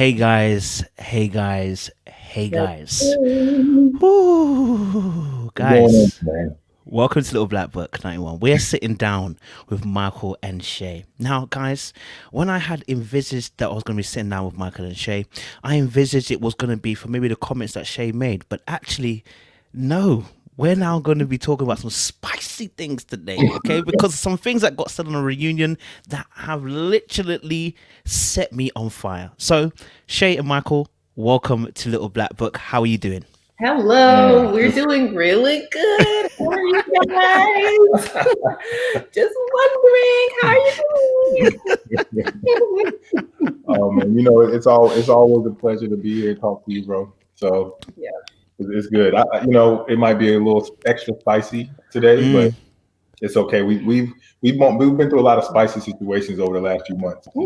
Hey guys, hey guys, hey What's guys. Woo, going on, guys. man? Welcome to Little Black Book 91. We're sitting down with Michael and Shay. Now, guys, when I had envisaged that I was going to be sitting down with Michael and Shay, I envisaged it was going to be for maybe the comments that Shay made. But actually, no. We're now going to be talking about some spicy things today, okay? Because some things that got said on a reunion that have literally set me on fire. So, Shay and Michael, welcome to Little Black Book. How are you doing? Man, Hello, we're doing really good. How are you guys? Just wondering, how are you doing? oh man, it's always a pleasure to be here and talk to you, bro. So Yeah. it's good. It might be a little extra spicy today, but it's okay. We've been through a lot of spicy situations over the last few months. Do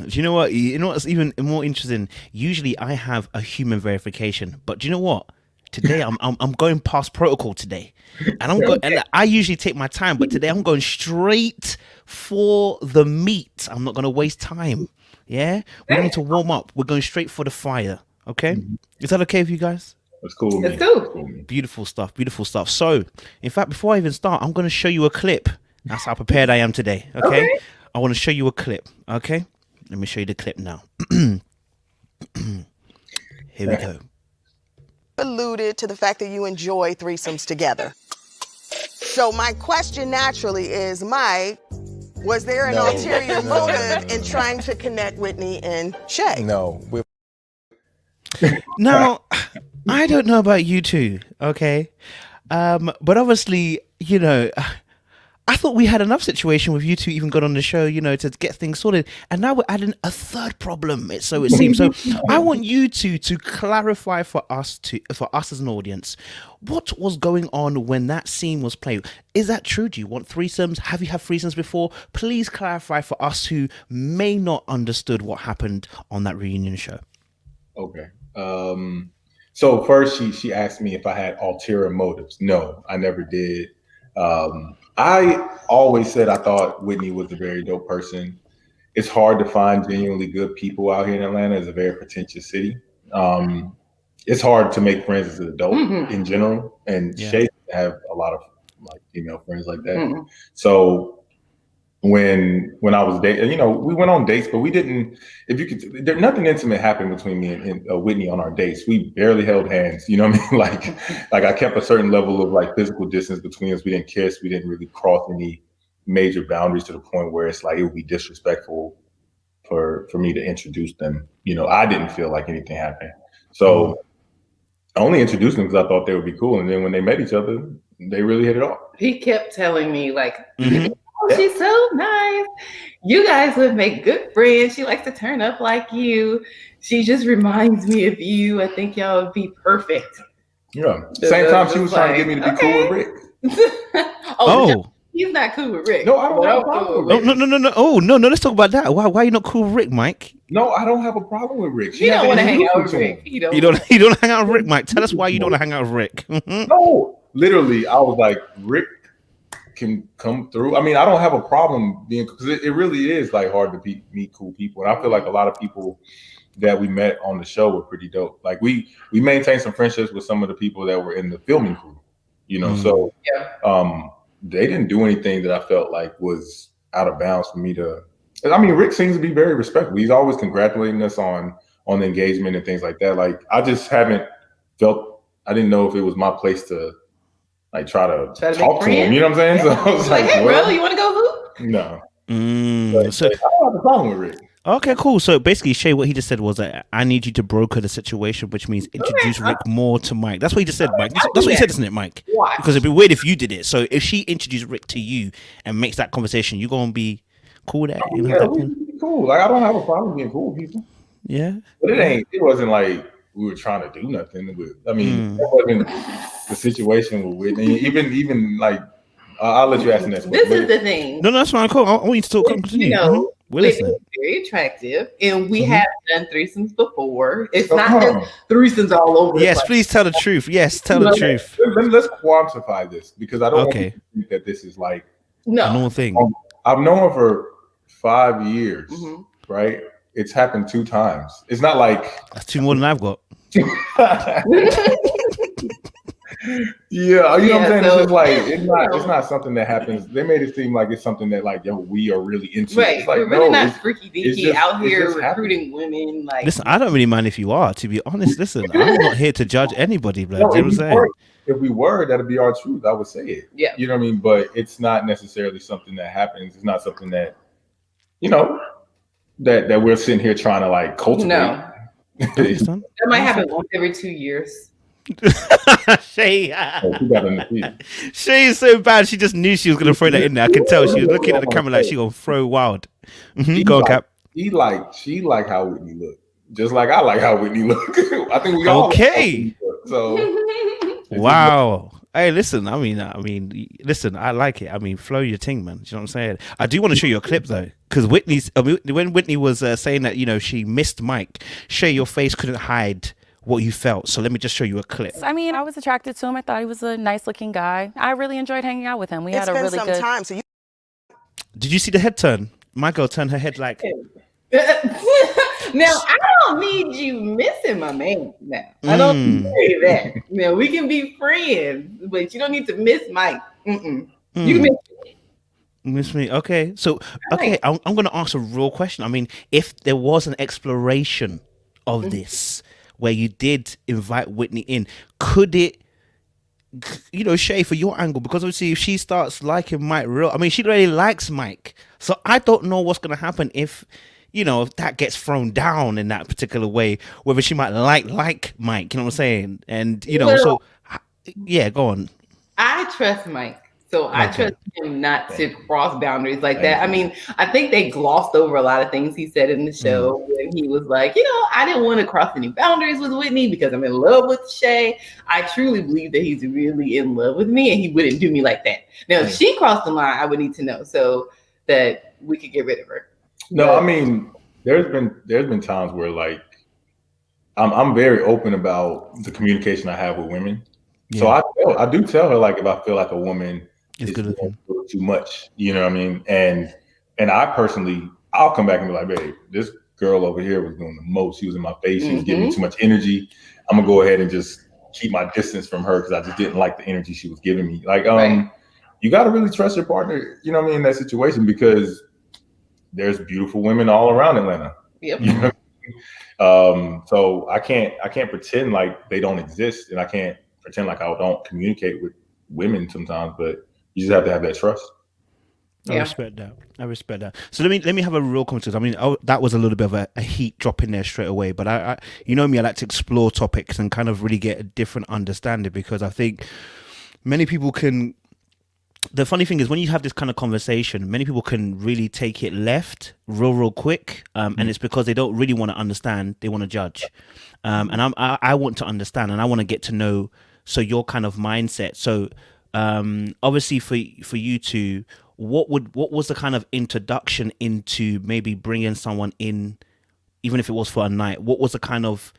you know what? You know what's even more interesting? Usually I have a human verification, but do you know what? Today I'm going past protocol today, and I'm going. And I usually take my time, but today I'm going straight for the meat. I'm not going to waste time. Yeah, we don't need to warm up. We're going straight for the fire. Okay, is that okay with you guys? It's cool, man. It's cool. Beautiful stuff. Beautiful stuff. So, in fact, before I even start, I'm going to show you a clip. That's how prepared I am today. Okay. I want to show you a clip. Okay. Let me show you the clip now. Here we go. Alluded to the fact that you enjoy threesomes together. So my question naturally is, Mike, was there an ulterior motive in trying to connect Whitney and Shay? No. Now, I don't know about you two, okay? But obviously, I thought we had enough situation with you two even got on the show, to get things sorted. And now we're adding a third problem, so it seems. So I want you two to clarify for us as an audience, what was going on when that scene was played. Is that true? Do you want threesomes? Have you had threesomes before? Please clarify for us who may not understood what happened on that reunion show. Okay. So first she asked me if I had ulterior motives. No, I never did. I always said I thought Whitney was a very dope person. It's hard to find genuinely good people out here in Atlanta. It's a very pretentious city. It's hard to make friends as an adult in general, and Shay have a lot of female friends like that. So when I was dating, we went on dates, but we didn't. Nothing intimate happened between me and Whitney on our dates. We barely held hands. You know what I mean? Like I kept a certain level of physical distance between us. We didn't kiss. We didn't really cross any major boundaries to the point where it's it would be disrespectful for me to introduce them. I didn't feel like anything happened. So I only introduced them because I thought they would be cool. And then when they met each other, they really hit it off. He kept telling me oh, she's so nice. You guys would make good friends. She likes to turn up like you. She just reminds me of you. I think y'all would be perfect. Yeah. Same time she was trying to get me to be cool with Rick. No, he's not cool with Rick. No, I don't have a problem with Rick. No. Oh, no. Let's talk about that. Why are you not cool with Rick, Mike? No, I don't have a problem with Rick. You don't want to hang out with Rick. You don't hang out with Rick, Mike. Tell us why you don't want to hang out with Rick. No, literally, I was like, Rick can come through. I mean, I don't have a problem being, because it really is hard to meet cool people, and I feel like a lot of people that we met on the show were pretty dope. We maintained some friendships with some of the people that were in the filming crew, So they didn't do anything that I felt like was out of bounds for me to. I mean, Rick seems to be very respectful. He's always congratulating us on the engagement and things like that. I just haven't felt. I didn't know if it was my place to try to talk to him. You know what I'm saying? Yeah. So I was hey, bro, you want to go hoop? No. So I don't have a problem with Rick. Okay, cool. So basically, Shay, what he just said was that I need you to broker the situation, which means introduce Rick more to Mike. That's what he just said, Mike. That's what he said, isn't it, Mike? Why? Because it'd be weird if you did it. So if she introduced Rick to you and makes that conversation, you're gonna be cool with that. Cool. I don't have a problem being cool with people. Yeah. But it wasn't like we were trying to do nothing. I mean, that wasn't the situation with Whitney. Even I'll let you ask next. This is the thing. No, that's fine. Cool. I want you to talk. Continue. We're listening. Very attractive, and we have done threesomes before. It's not just threesomes all over. Yes, please tell the truth. Yes, tell the truth. Let's quantify this, because I don't want to think that this is a normal thing. I've known her for 5 years, right? It's happened 2 times. It's not like That's 2 more than I've got. Yeah, you know what I'm saying? So, it's just like it's not something that happens. They made it seem like it's something that like we are really into. Right, It's like, we're really no, not freaky deaky out here recruiting women. Like, listen, I don't really mind if you are. To be honest, listen, I'm not here to judge anybody, blood. No, You know what I'm saying? if we were, that'd be our truth. I would say it. Yeah, you know what I mean. But it's not necessarily something that happens. It's not something that that we're sitting here trying to like cultivate. No, that might happen once every 2 years. Shay, Oh, Shay is so bad. She just knew she was gonna throw that in there. I can tell she was looking at the camera like she gonna throw wild. Go on, Cap. She like how Whitney looked, just like I like how Whitney looked. I think we all okay. So wow. Hey, listen. I mean, listen. I like it. I mean, flow your ting, man. You know what I'm saying? I do want to show you a clip though, because when Whitney was saying that she missed Mike, Shay, your face couldn't hide what you felt. So let me just show you a clip. I mean, I was attracted to him. I thought he was a nice looking guy. I really enjoyed hanging out with him. We had a really good time. So Did you see the head turn? My girl turned her head like. Now I don't need you missing my man. Now I don't say that. We can be friends, but you don't need to miss Mike. You can miss me. Okay, so okay, I'm going to ask a real question. I mean, if there was an exploration of this where you did invite Whitney in, could it, Shay, for your angle, because obviously if she starts liking Mike she already likes Mike, so I don't know what's going to happen if that gets thrown down in that particular way, whether she might like Mike, you know what I'm saying? And so yeah, go on. I trust Mike. So I trust him not to cross boundaries like that. I mean, I think they glossed over a lot of things he said in the show when he was like, I didn't want to cross any boundaries with Whitney because I'm in love with Shay. I truly believe that he's really in love with me and he wouldn't do me like that. Now, if she crossed the line, I would need to know so that we could get rid of her. No, I mean, there's been times where like I'm very open about the communication I have with women. Yeah. So I do tell her like if I feel like a woman is doing a little too much, you know what I mean? And I personally, I'll come back and be like, babe, this girl over here was doing the most. She was in my face. She was giving me too much energy. I'm gonna go ahead and just keep my distance from her because I just didn't like the energy she was giving me. Like, you got to really trust your partner, you know what I mean, in that situation, because there's beautiful women all around Atlanta. Yep. You know? So I can't pretend like they don't exist, and I can't pretend like I don't communicate with women sometimes, but you just have to have that trust. I respect that. So let me have a real conversation. I mean, that was a little bit of a heat drop in there straight away, but I you know me, I like to explore topics and kind of really get a different understanding, because I think many people can. The funny thing is when you have this kind of conversation, many people can really take it left real quick, and it's because they don't really want to understand; they want to judge. And I want to understand, and I want to get to know. So your kind of mindset. So obviously for you two, what was the kind of introduction into maybe bringing someone in, even if it was for a night? What was the kind of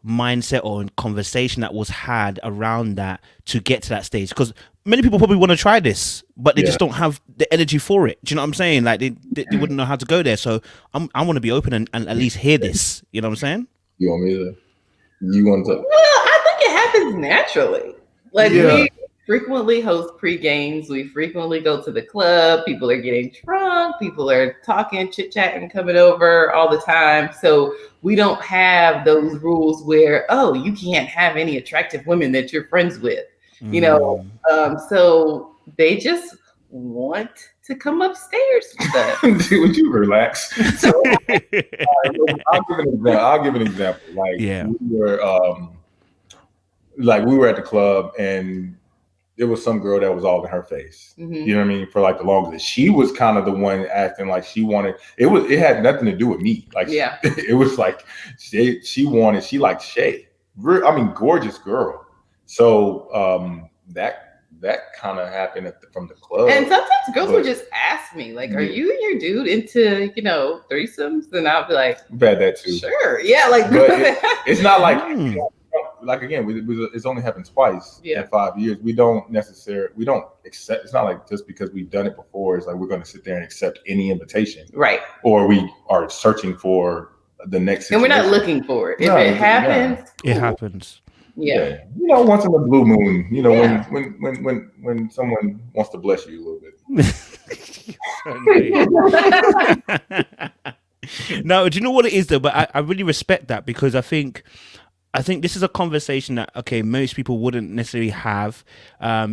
mindset or conversation that was had around that to get to that stage? Because many people probably want to try this, but they just don't have the energy for it. Do you know what I'm saying? Like they wouldn't know how to go there. So I want to be open and at least hear this. You know what I'm saying? You want me to? You want to? Well, I think it happens naturally. Like we frequently host pre-games. We frequently go to the club. People are getting drunk. People are talking, chit-chatting, coming over all the time. So we don't have those rules where, you can't have any attractive women that you're friends with. You know, so they just want to come upstairs with us. Would you relax? I'll give an example. Like we were at the club and there was some girl that was all in her face. You know what I mean? For like the longest, she was kind of the one acting like she wanted. It had nothing to do with me. Like it was like she liked Shay. I mean, gorgeous girl. So that kind of happened from the club. And sometimes girls would just ask me, like, are you and your dude into, threesomes? And I'll be like, I've had that too. Sure. Yeah. Like, but it's not like, like again, it's only happened twice in 5 years. We don't accept. It's not like just because we've done it before, it's like we're going to sit there and accept any invitation, right? Or we are searching for the next situation. And we're not looking for it. If it happens, it happens. Yeah. Once in a blue moon, when someone wants to bless you a little bit. No, do you know what it is though? But I really respect that, because I think this is a conversation that most people wouldn't necessarily have,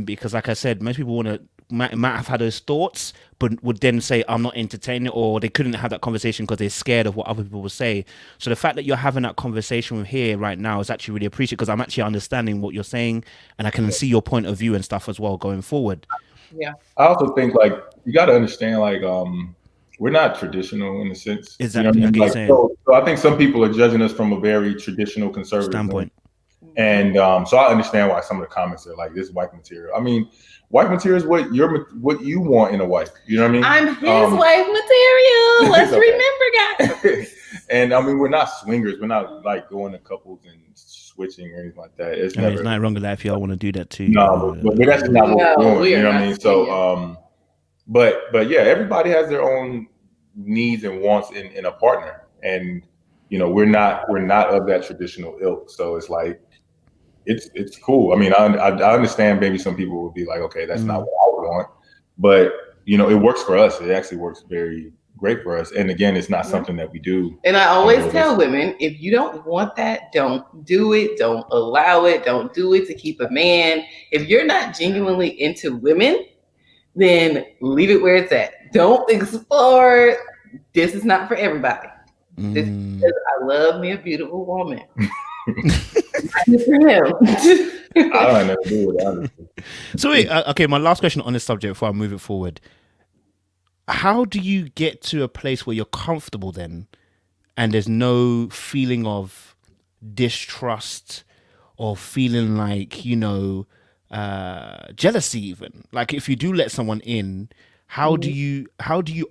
because like I said, most people might have had those thoughts, but would then say I'm not entertaining it, or they couldn't have that conversation because they're scared of what other people will say. So the fact that you're having that conversation with here right now is actually really appreciated, because I'm actually understanding what you're saying, and I can see your point of view and stuff as well going forward. Yeah. I also think you got to understand we're not traditional in a sense. Exactly. You know what I mean? So I think some people are judging us from a very traditional conservative standpoint. And so I understand why some of the comments are like, this is wife material. I mean, wife material is what you want in a wife. You know what I mean? I'm his wife material. Let's remember, guys. And I mean, we're not swingers. We're not like going to couples and switching or anything like that. It's There's nothing wrong with that if y'all want to do that too. No, but that's not what we're doing. You know what I mean? So, but yeah, everybody has their own needs and wants in a partner, and we're not of that traditional ilk. So it's like it's cool. I mean, I understand. Maybe some people would be like, okay, that's not what I would want, but it works for us. It actually works very great for us. And again, it's not something that we do. And I always tell women, if you don't want that, don't do it. Don't allow it. Don't do it to keep a man. If you're not genuinely into women, then leave it where it's at. Don't explore. This is not for everybody. This is because I love me a beautiful woman. Not for him. I don't know do it, honestly. So wait, my last question on this subject before I move it forward. How do you get to a place where you're comfortable then, and there's no feeling of distrust or feeling like, jealousy even? Like if you do let someone in, how do you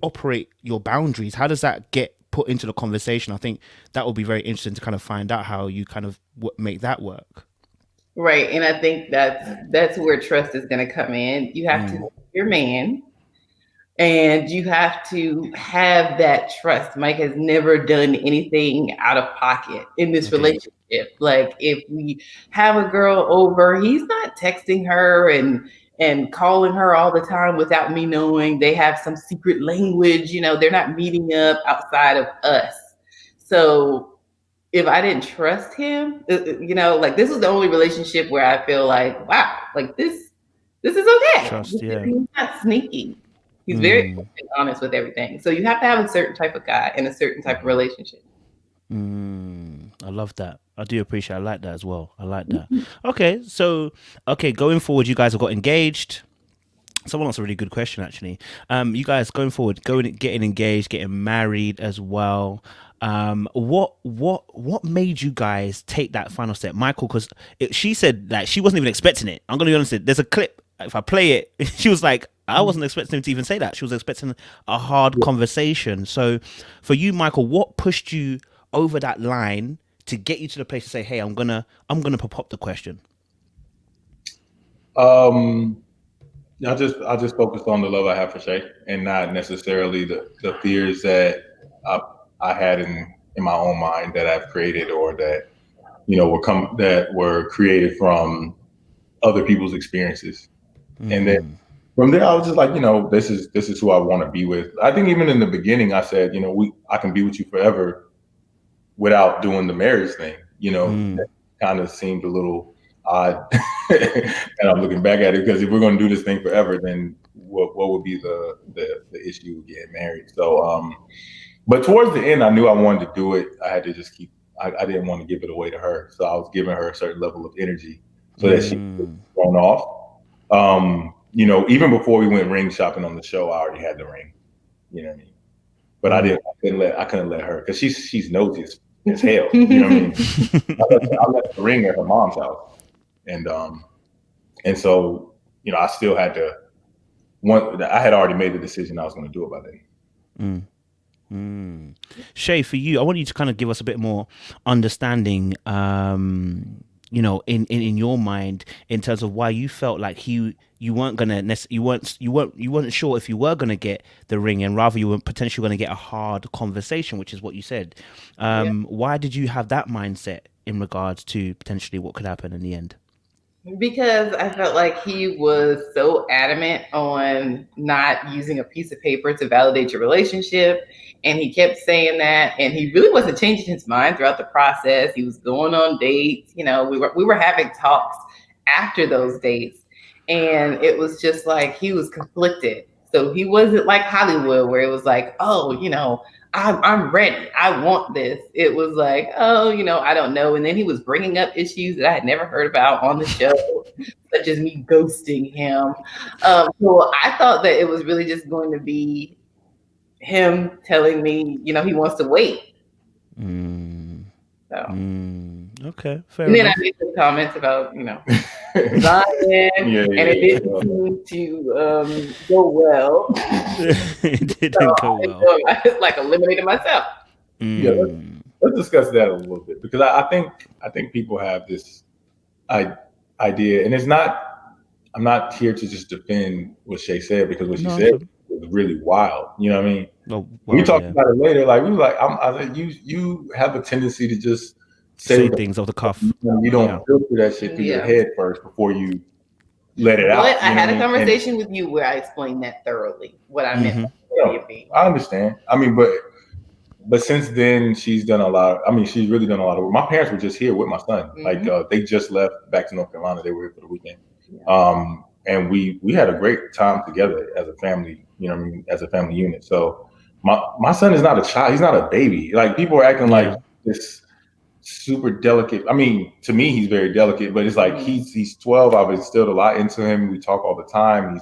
operate your boundaries? How does that get put into the conversation? I think that would be very interesting to kind of find out how you kind of make that work. Right. And I think that's where trust is going to come in. You have to know your man, and you have to have that trust. Mike has never done anything out of pocket in this relationship. Like if we have a girl over, he's not texting her and calling her all the time without me knowing. They have some secret language, they're not meeting up outside of us. So if I didn't trust him, like this is the only relationship where I feel like, wow, like this is okay. Trust, yeah. He's not sneaky. He's very honest with everything. So you have to have a certain type of guy in a certain type of relationship. I love that. I do appreciate. I like that as well. I like that. Okay, so going forward, you guys have got engaged. Someone asked a really good question actually. You guys going forward, getting engaged, getting married as well. What made you guys take that final step, Michael? Because she said that she wasn't even expecting it. I'm gonna be honest. There's a clip. If I play it, she was like, I wasn't expecting him to even say that. She was expecting a hard conversation. So for you, Michael, what pushed you over that line to get you to the place to say, hey, I'm gonna pop up the question? I just focused on the love I have for Shay, and not necessarily the fears that I had in my own mind that I've created, or that were created from other people's experiences. And then from there, I was just like, this is who I want to be with. I think even in the beginning, I said, I can be with you forever without doing the marriage thing. That kind of seemed a little odd. And I'm looking back at it, because if we're going to do this thing forever, then what would be the issue of getting married? So, but towards the end, I knew I wanted to do it. I had to just I didn't want to give it away to her. So I was giving her a certain level of energy so that she could run off. Even before we went ring shopping on the show, I already had the ring. You know what I mean? But I couldn't let her, because she's nosy as hell. You know what I mean? I left the ring at her mom's house. And so, I still had to I had already made the decision I was going to do it by then. Shay, for you, I want you to kind of give us a bit more understanding, you know, in your mind, in terms of why you felt like you weren't gonna you weren't sure if you were gonna get the ring, and rather you were potentially gonna get a hard conversation, which is what you said. Why did you have that mindset in regards to potentially what could happen in the end? Because I felt like he was so adamant on not using a piece of paper to validate your relationship. And he kept saying that, and he really wasn't changing his mind throughout the process. He was going on dates. You know, we were having talks after those dates, and it was just like he was conflicted. So he wasn't like Hollywood, where it was like, oh, you know, I'm ready. I want this. It was like, oh, you know, I don't know. And then he was bringing up issues that I had never heard about on the show, such as me ghosting him. So I thought that it was really just going to be him telling me, you know, he wants to wait. Okay, fair and then enough. I made some comments about, you know, Zion, and it didn't seem to go well. It didn't go well. I like eliminated myself. Yeah, let's discuss that a little bit, because I think people have this idea, and it's not. I'm not here to just defend what Shay said, because what she said was really wild. You know what I mean? We talked about it later. Like we were like, I was like, you have a tendency to just say things off the cuff. You don't filter that shit through your head first before you let it out. But I had a conversation with you where I explained that thoroughly, what I meant. I understand. I mean, but since then she's done a lot. I mean, she's really done a lot of work. My parents were just here with my son. Like they just left back to North Carolina. They were here for the weekend. And we had a great time together as a family, you know what I mean, as a family unit. So my son is not a child. He's not a baby. Like people are acting like this super delicate. I mean, to me, he's very delicate, but it's like he's 12. I've instilled a lot into him. We talk all the time.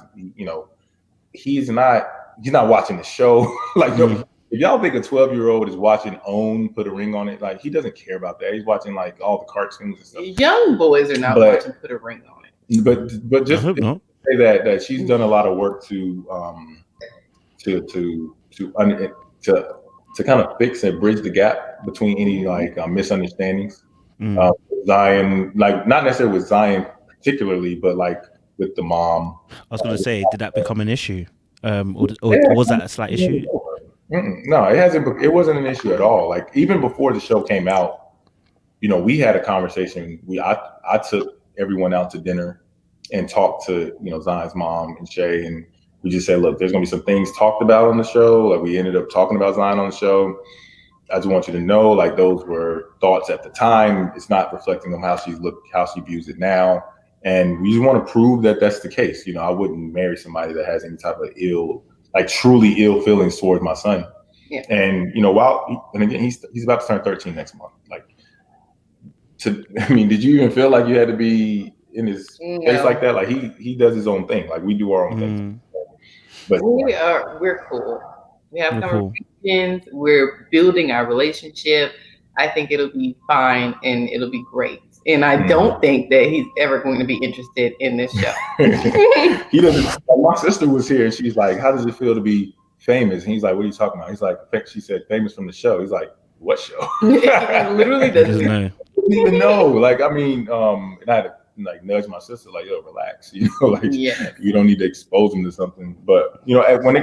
He's not watching the show. Like if y'all think a 12-year-old is watching OWN Put a Ring on It, like he doesn't care about that. He's watching like all the cartoons and stuff. Young boys are not watching Put a Ring on It. But just say that she's done a lot of work to kind of fix and bridge the gap between any like misunderstandings. Zion, like not necessarily with Zion particularly, but like with the mom. I was going to say, did that become an issue, or was that a slight issue? No, it hasn't. It wasn't an issue at all. Like even before the show came out, you know, we had a conversation. I took everyone out to dinner and talked to, you know, Zion's mom and Shay, and we just said, look, there's gonna be some things talked about on the show. Like we ended up talking about Zion on the show. I just want you to know, like those were thoughts at the time. It's not reflecting on how she views it now. And we just want to prove that that's the case. You know, I wouldn't marry somebody that has any type of truly ill feelings towards my son. Yeah. And, you know, and again, he's about to turn 13 next month. Did you even feel like you had to be in his face like that? Like he does his own thing. Like we do our own thing. But we're cool. We have conversations. Cool. We're building our relationship. I think it'll be fine and it'll be great. And I don't think that he's ever going to be interested in this show. He doesn't. Like my sister was here and she's like, how does it feel to be famous? And he's like, what are you talking about? He's like, she said, famous from the show. He's like, what show? He literally doesn't even know. Like, I mean, and I had to like nudge my sister, like, yo, relax. You know, like you don't need to expose him to something. But you know, when I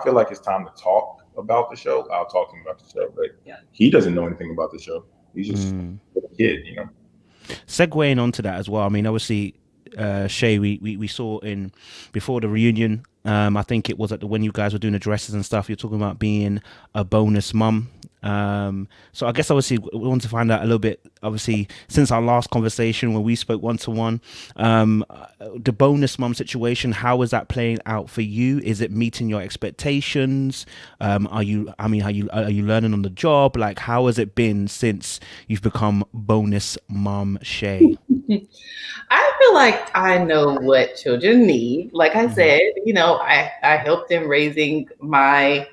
feel like it's time to talk about the show, I'll talk to him about the show. But he doesn't know anything about the show. He's just a kid, you know. Segueing onto that as well. I mean, obviously, Shay, we saw in before the reunion. I think it was when you guys were doing the dresses and stuff. You're talking about being a bonus mum. So I guess obviously we want to find out a little bit. Obviously, since our last conversation when we spoke 1-to-1, the bonus mum situation. How is that playing out for you? Is it meeting your expectations? Are you learning on the job? Like, how has it been since you've become bonus mom, Shay? I feel like I know what children need. Like I said, you know, I helped them raising my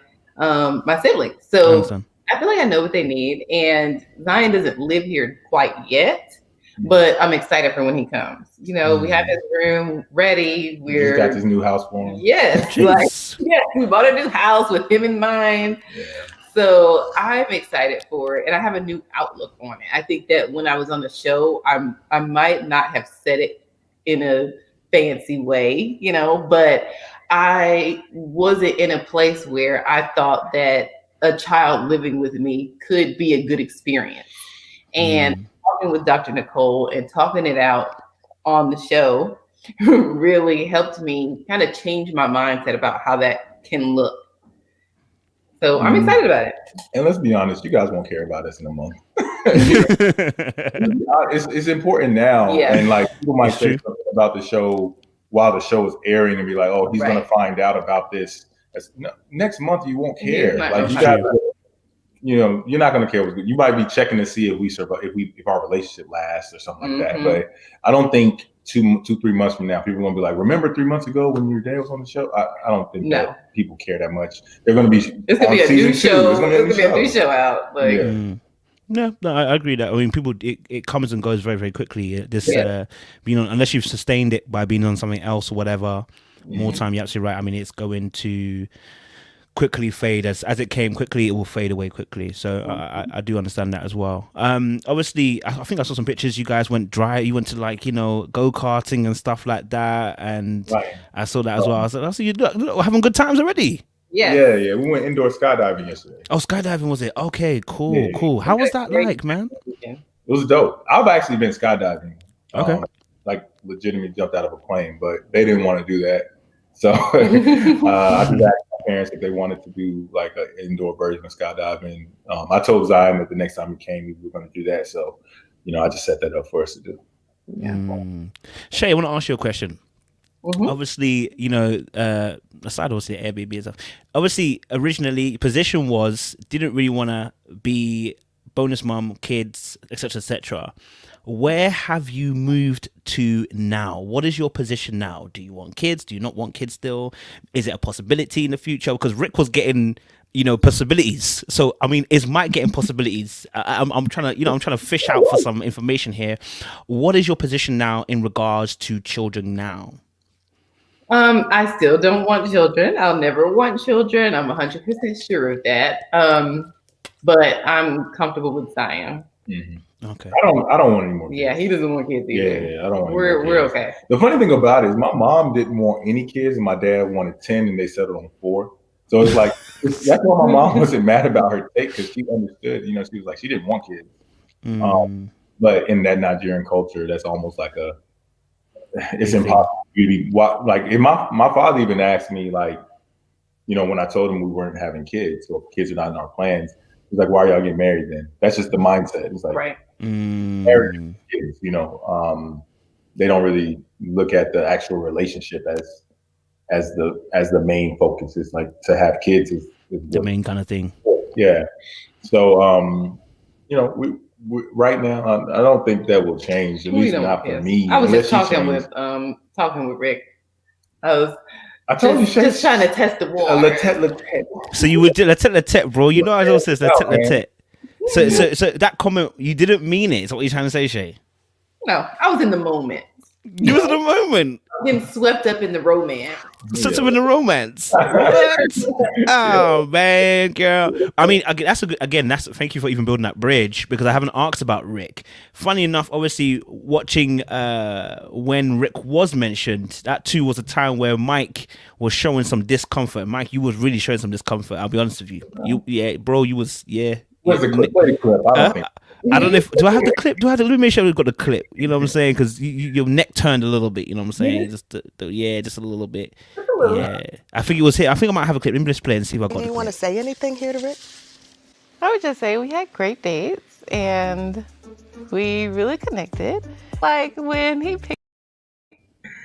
siblings. So I feel like I know what they need. And Zion doesn't live here quite yet, but I'm excited for when he comes. You know, we have his room ready. We've got this new house for him. Yes. We bought a new house with him in mind. Yeah. So I'm excited for it, and I have a new outlook on it. I think that when I was on the show, I might not have said it in a fancy way, but I wasn't in a place where I thought that a child living with me could be a good experience. And talking with Dr. Nicole and talking it out on the show really helped me kind of change my mindset about how that can look. So I'm excited about it. And let's be honest, you guys won't care about us in a month. It's important now. Yeah. And like people might say something about the show while the show is airing and be like, oh, he's going to find out about this. Next month, you won't care. Like you got you're not going to care what's good. You might be checking to see if we survive, if our relationship lasts or something like that. But I don't think 2-3 months from now, people are going to be like, remember 3 months ago when your dad was on the show? I don't think that people care that much. They're going to be. It's going to be a new show. It's going to be a new show out. Like, No, I agree that. I mean, people, it comes and goes very, very quickly. Being on, unless you've sustained it by being on something else or whatever, more time. You're absolutely right. I mean, it's going to quickly fade as it came quickly. It will fade away quickly. So I do understand that as well. Obviously, I think I saw some pictures. You guys went dry. You went to go karting and stuff like that, and I saw that as well. I was like, so you're having good times already. Yeah. We went indoor skydiving yesterday. Oh, skydiving was it? Okay, cool. How was that like, man? It was dope. I've actually been skydiving. Okay. Like legitimately jumped out of a plane, but they didn't want to do that. So I just asked my parents if they wanted to do like an indoor version of skydiving. I told Zion that the next time he came, we were going to do that. So, I just set that up for us to do. Shay, I want to ask you a question. Obviously, aside obviously Airbnb and stuff. Obviously, originally position was didn't really want to be bonus mom, kids, etc., etc. Where have you moved to now? What is your position now? Do you want kids? Do you not want kids still? Is it a possibility in the future? Because Rick was getting, possibilities. So I mean, is Mike getting possibilities? I'm trying to fish out for some information here. What is your position now in regards to children now? I still don't want children. I'll never want children. I'm 100% sure of that. But I'm comfortable with Zion. Okay. I don't want any more kids. Yeah, he doesn't want kids either. Yeah, I don't want We're okay. The funny thing about it is my mom didn't want any kids and my dad wanted 10 and they settled on 4. So it's like, that's why my mom wasn't mad about her take because she understood, she was like, she didn't want kids. But in that Nigerian culture, that's almost like it's impossible to be, like, my father even asked me, like, when I told him we weren't having kids or kids are not in our plans, he's like, why are y'all getting married then? That's just the mindset. It's like, marriage kids, they don't really look at the actual relationship as the main focus. It's like to have kids is the main kind of thing. Yeah. So, we right now, I don't think that will change. At least not for me. I was just talking with Rick. I told you, just trying to test the water. So you would let bro. I always says let. So that comment, you didn't mean it. Is what you're trying to say, Shay? No, I was in the moment. You was in the moment. Getting swept up in the romance. Swept up in the romance. What? Oh man, girl. I mean, that's thank you for even building that bridge because I haven't asked about Rick. Funny enough, obviously watching when Rick was mentioned, that too was a time where Mike was showing some discomfort. Mike, you was really showing some discomfort. I'll be honest with you. You was. Where's the clip? I don't know if do I have the clip? Let me make sure we've got the clip. You know what I'm saying? Because your neck turned a little bit. You know what I'm saying? Just just a little bit. Yeah, I think it was here. I think I might have a clip. Let me just play and see if I got. Do you want to say anything here to Rick? I would just say we had great dates and we really connected. Like when he picked.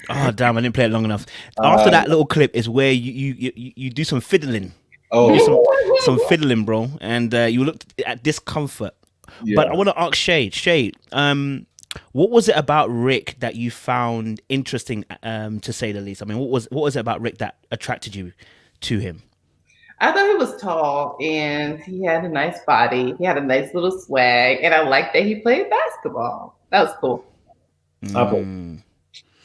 Oh damn! I didn't play it long enough. After that little clip is where you do some fiddling. Oh, some fiddling, bro, and you looked at discomfort. Yeah. But I want to ask Shay, what was it about Rick that you found interesting, to say the least? I mean, what was it about Rick that attracted you to him? I thought he was tall and he had a nice body. He had a nice little swag, and I liked that he played basketball. That was cool.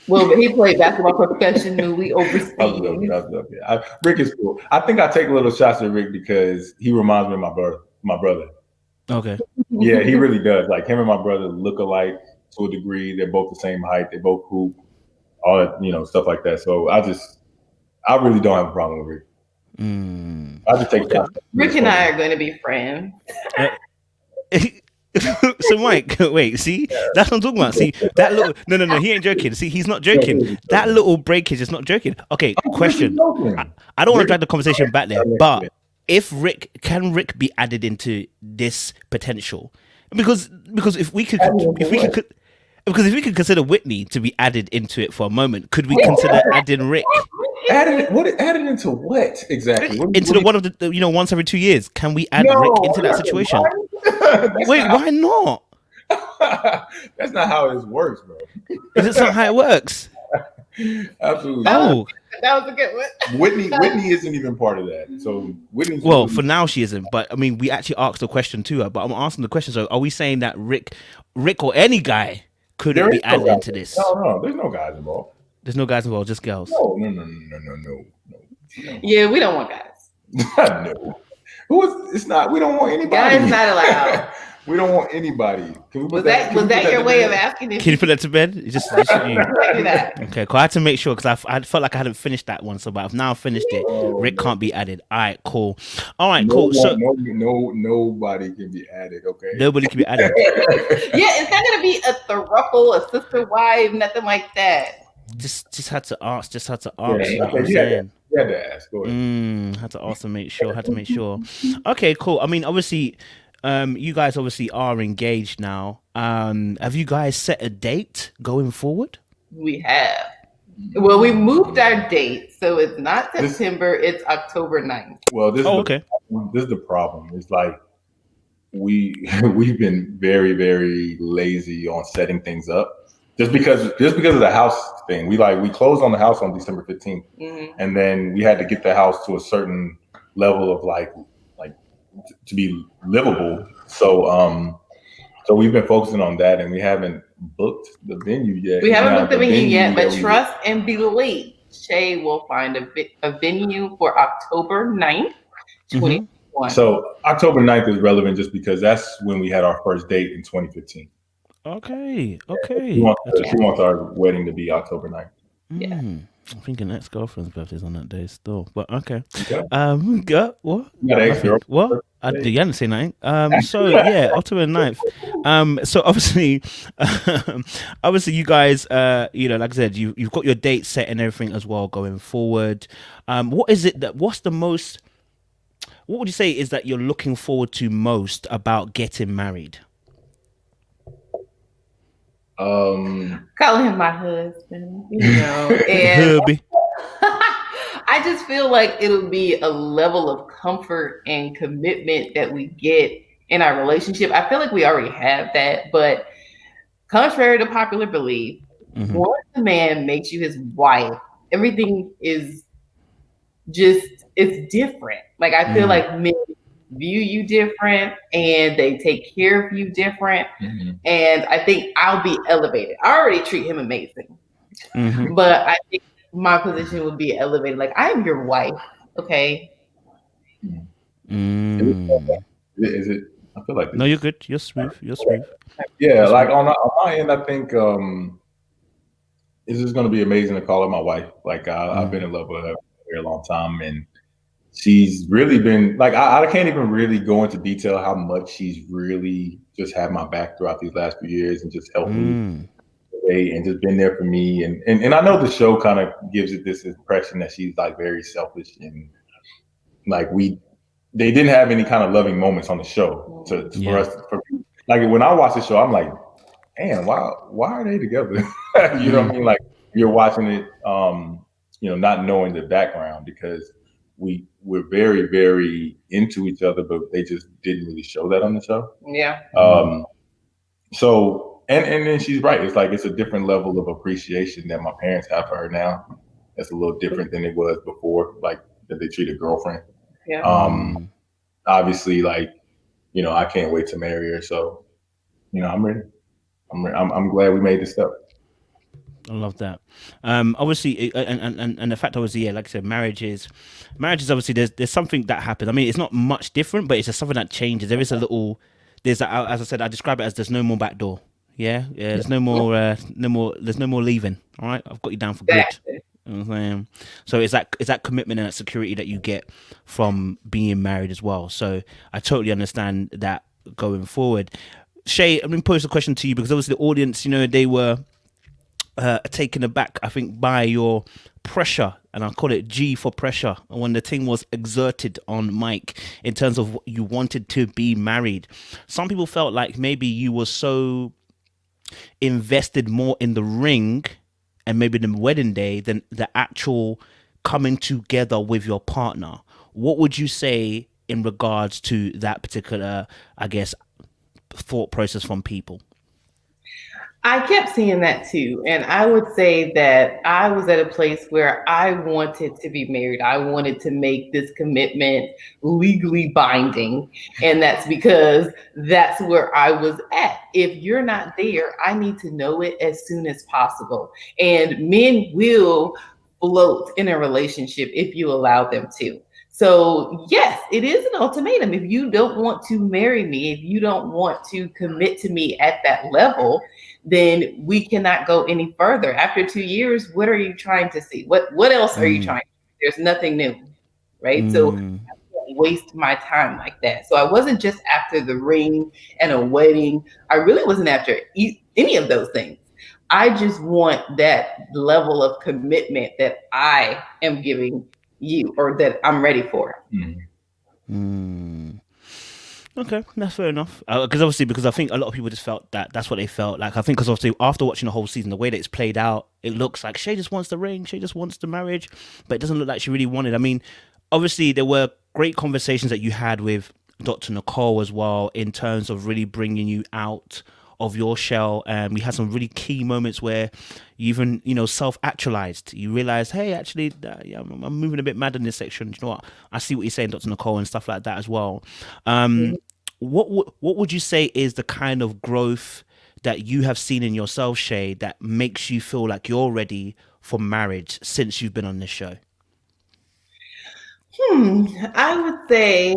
Well, but he played basketball professionally I love it. overseas. I love it. Rick is cool. I think I take a little shots at Rick because he reminds me of my brother. Okay. Yeah, he really does. Like him and my brother look alike to a degree. They're both the same height. They both hoop, all that, stuff like that. So I really don't have a problem with Rick. I just take shots. Rick and I are going to be friends. So Mike, wait, see, that's what I'm talking about. See, that little no, he ain't joking. See, he's not joking. That little breakage is not joking. Okay, question. I don't want to drag the conversation back there, but can Rick be added into this potential? Because if we could consider Whitney to be added into it for a moment, could we consider adding Rick? Added into what exactly? Into the one of the once every 2 years. Can we add Rick into that situation? Wait, why not? That's not how it works, bro. Is it not how it works? Absolutely. Oh, that was a good one. Whitney isn't even part of that. So Whitney's for now she isn't. But I mean, we actually asked the question to her. But I'm asking the question. So, are we saying that Rick or any guy could be added into this? No, there's no guys involved. There's no guys involved, just girls. No. Yeah, we don't want guys. No. It's not. We don't want anybody. Guys not allowed. We don't want anybody. Was that your way of asking? Can you put that to bed? Just you. Do that. Okay, cool. I had to make sure because I felt like I hadn't finished that one. So, but I've now finished it. Rick can't be added. All right, cool. All right, cool. So nobody can be added. Okay. Nobody can be added. Yeah, it's not gonna be a throuple, a sister wife, nothing like that. Just had to ask. Just had to ask. Okay, You know what I'm saying? You had to ask. Go ahead. Had to ask to make sure. Had to make sure. Okay, cool. I mean, obviously, you guys obviously are engaged now. Have you guys set a date going forward? We have. Well, we moved our date, so it's not September. It's October 9th. Well, this is the problem. It's like we've been very, very lazy on setting things up. Just because of the house thing, we closed on the house on December 15th, and then we had to get the house to a certain level of like to be livable. So we've been focusing on that, and we haven't booked the venue yet. We haven't booked the venue yet, but trust and believe, Shay will find a venue for October 9th, 2021. So October 9th is relevant just because that's when we had our first date in 2015. Okay. She wants our wedding to be October 9th. Yeah. I'm thinking ex-girlfriend's birthday's on that day still, but okay. Yeah. What? You got an ex-girlfriend? What? I didn't say nothing. So yeah, October 9th. So obviously, you guys, like I said, you've got your date set and everything as well going forward. What would you say is that you're looking forward to most about getting married? Calling him my husband, and I just feel like it'll be a level of comfort and commitment that we get in our relationship. I feel like we already have that, but contrary to popular belief, once a man makes you his wife, everything is it's different. Like I feel like men view you different and they take care of you different, and I think I'll be elevated. I already treat him amazing, but I think my position would be elevated. Like I'm your wife, okay? Is it? I feel like no, you're good. You're smooth. Yeah, like on my end, I think it's just gonna be amazing to call her my wife. Like I've been in love with her for a very long time, and she's really been like I can't even really go into detail how much she's really just had my back throughout these last few years and just helped me and just been there for me. And I know the show kind of gives it this impression that she's like very selfish and like they didn't have any kind of loving moments on the show for us. Like when I watch the show, I'm like, damn, why are they together? You know what I mean? Like you're watching it, not knowing the background because we're very, very into each other, but they just didn't really show that on the show. Yeah. So and then she's right. It's like it's a different level of appreciation that my parents have for her now. It's a little different than it was before, like that they treat a girlfriend. Yeah. Obviously, like, I can't wait to marry her. So, I'm ready. I'm glad we made this step. I love that. Obviously, and the fact, obviously, yeah, like I said, marriages obviously there's something that happens. I mean, it's not much different, but it's just something that changes. There is a little, as I said, I describe it as there's no more back door. Yeah, yeah. There's no more, there's no more leaving. All right, I've got you down for good. Exactly. You know what I'm saying? So it's that commitment and that security that you get from being married as well. So I totally understand that going forward. Shay, I'm going to pose a question to you because obviously the audience, they were taken aback, I think, by your pressure, and I call it G for pressure, when the thing was exerted on Mike in terms of what you wanted to be married. Some people felt like maybe you were so invested more in the ring and maybe the wedding day than the actual coming together with your partner. What would you say in regards to that particular, I guess, thought process from people? I kept seeing that too. And I would say that I was at a place where I wanted to be married. I wanted to make this commitment legally binding. And that's because that's where I was at. If you're not there, I need to know it as soon as possible. And men will float in a relationship if you allow them to. So yes, it is an ultimatum. If you don't want to marry me, if you don't want to commit to me at that level, then we cannot go any further. After 2 years, what are you trying to see? What else are you trying to see? There's nothing new, right? So I can't waste my time like that. So I wasn't just after the ring and a wedding. I really wasn't after any of those things. I just want that level of commitment that I am giving you or that I'm ready for. Okay, that's fair enough. Because I think a lot of people just felt that's what they felt like. I think because obviously after watching the whole season, the way that it's played out, it looks like Shay just wants the ring, Shay just wants the marriage, but it doesn't look like she really wanted. I mean, obviously there were great conversations that you had with Dr. Nicole as well in terms of really bringing you out of your shell, and we had some really key moments where you even self-actualized. You realized, hey, actually I'm moving a bit mad in this section. You know what, I see what you're saying, Dr. Nicole, and stuff like that as well. What would you say is the kind of growth that you have seen in yourself, Shay, that makes you feel like you're ready for marriage since you've been on this show? I would say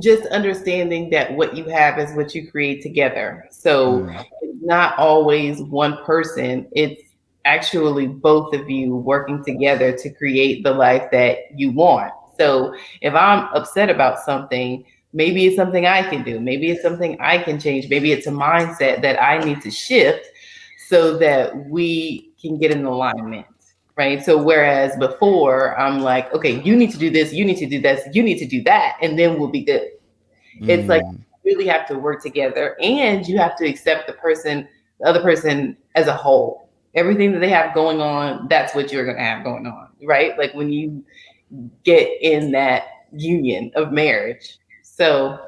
just understanding that what you have is what you create together. So it's not always one person. It's actually both of you working together to create the life that you want. So if I'm upset about something, maybe it's something I can do. Maybe it's something I can change. Maybe it's a mindset that I need to shift so that we can get in alignment. Right. So whereas before I'm like, okay, you need to do this, you need to do this, you need to do that, and then we'll be good. It's like you really have to work together, and you have to accept the other person as a whole. Everything that they have going on, that's what you're going to have going on. Right. Like when you get in that union of marriage. So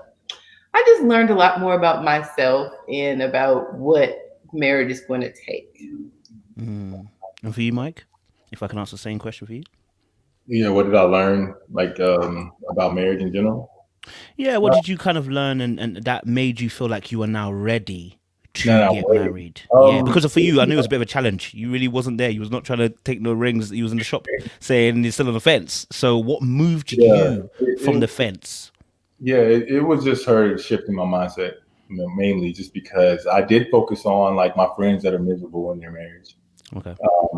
I just learned a lot more about myself and about what marriage is going to take. And for you, Mike? If I can ask the same question for you. Yeah, what did I learn about marriage in general? Yeah, what did you kind of learn and that made you feel like you are now ready to get married? Yeah, because for you, I knew it was a bit of a challenge. You really wasn't there. You was not trying to take no rings. You was in the shop saying you're still on the fence. So what moved you from the fence? Yeah, it was just her shifting my mindset, mainly just because I did focus on like my friends that are miserable in their marriage. Okay.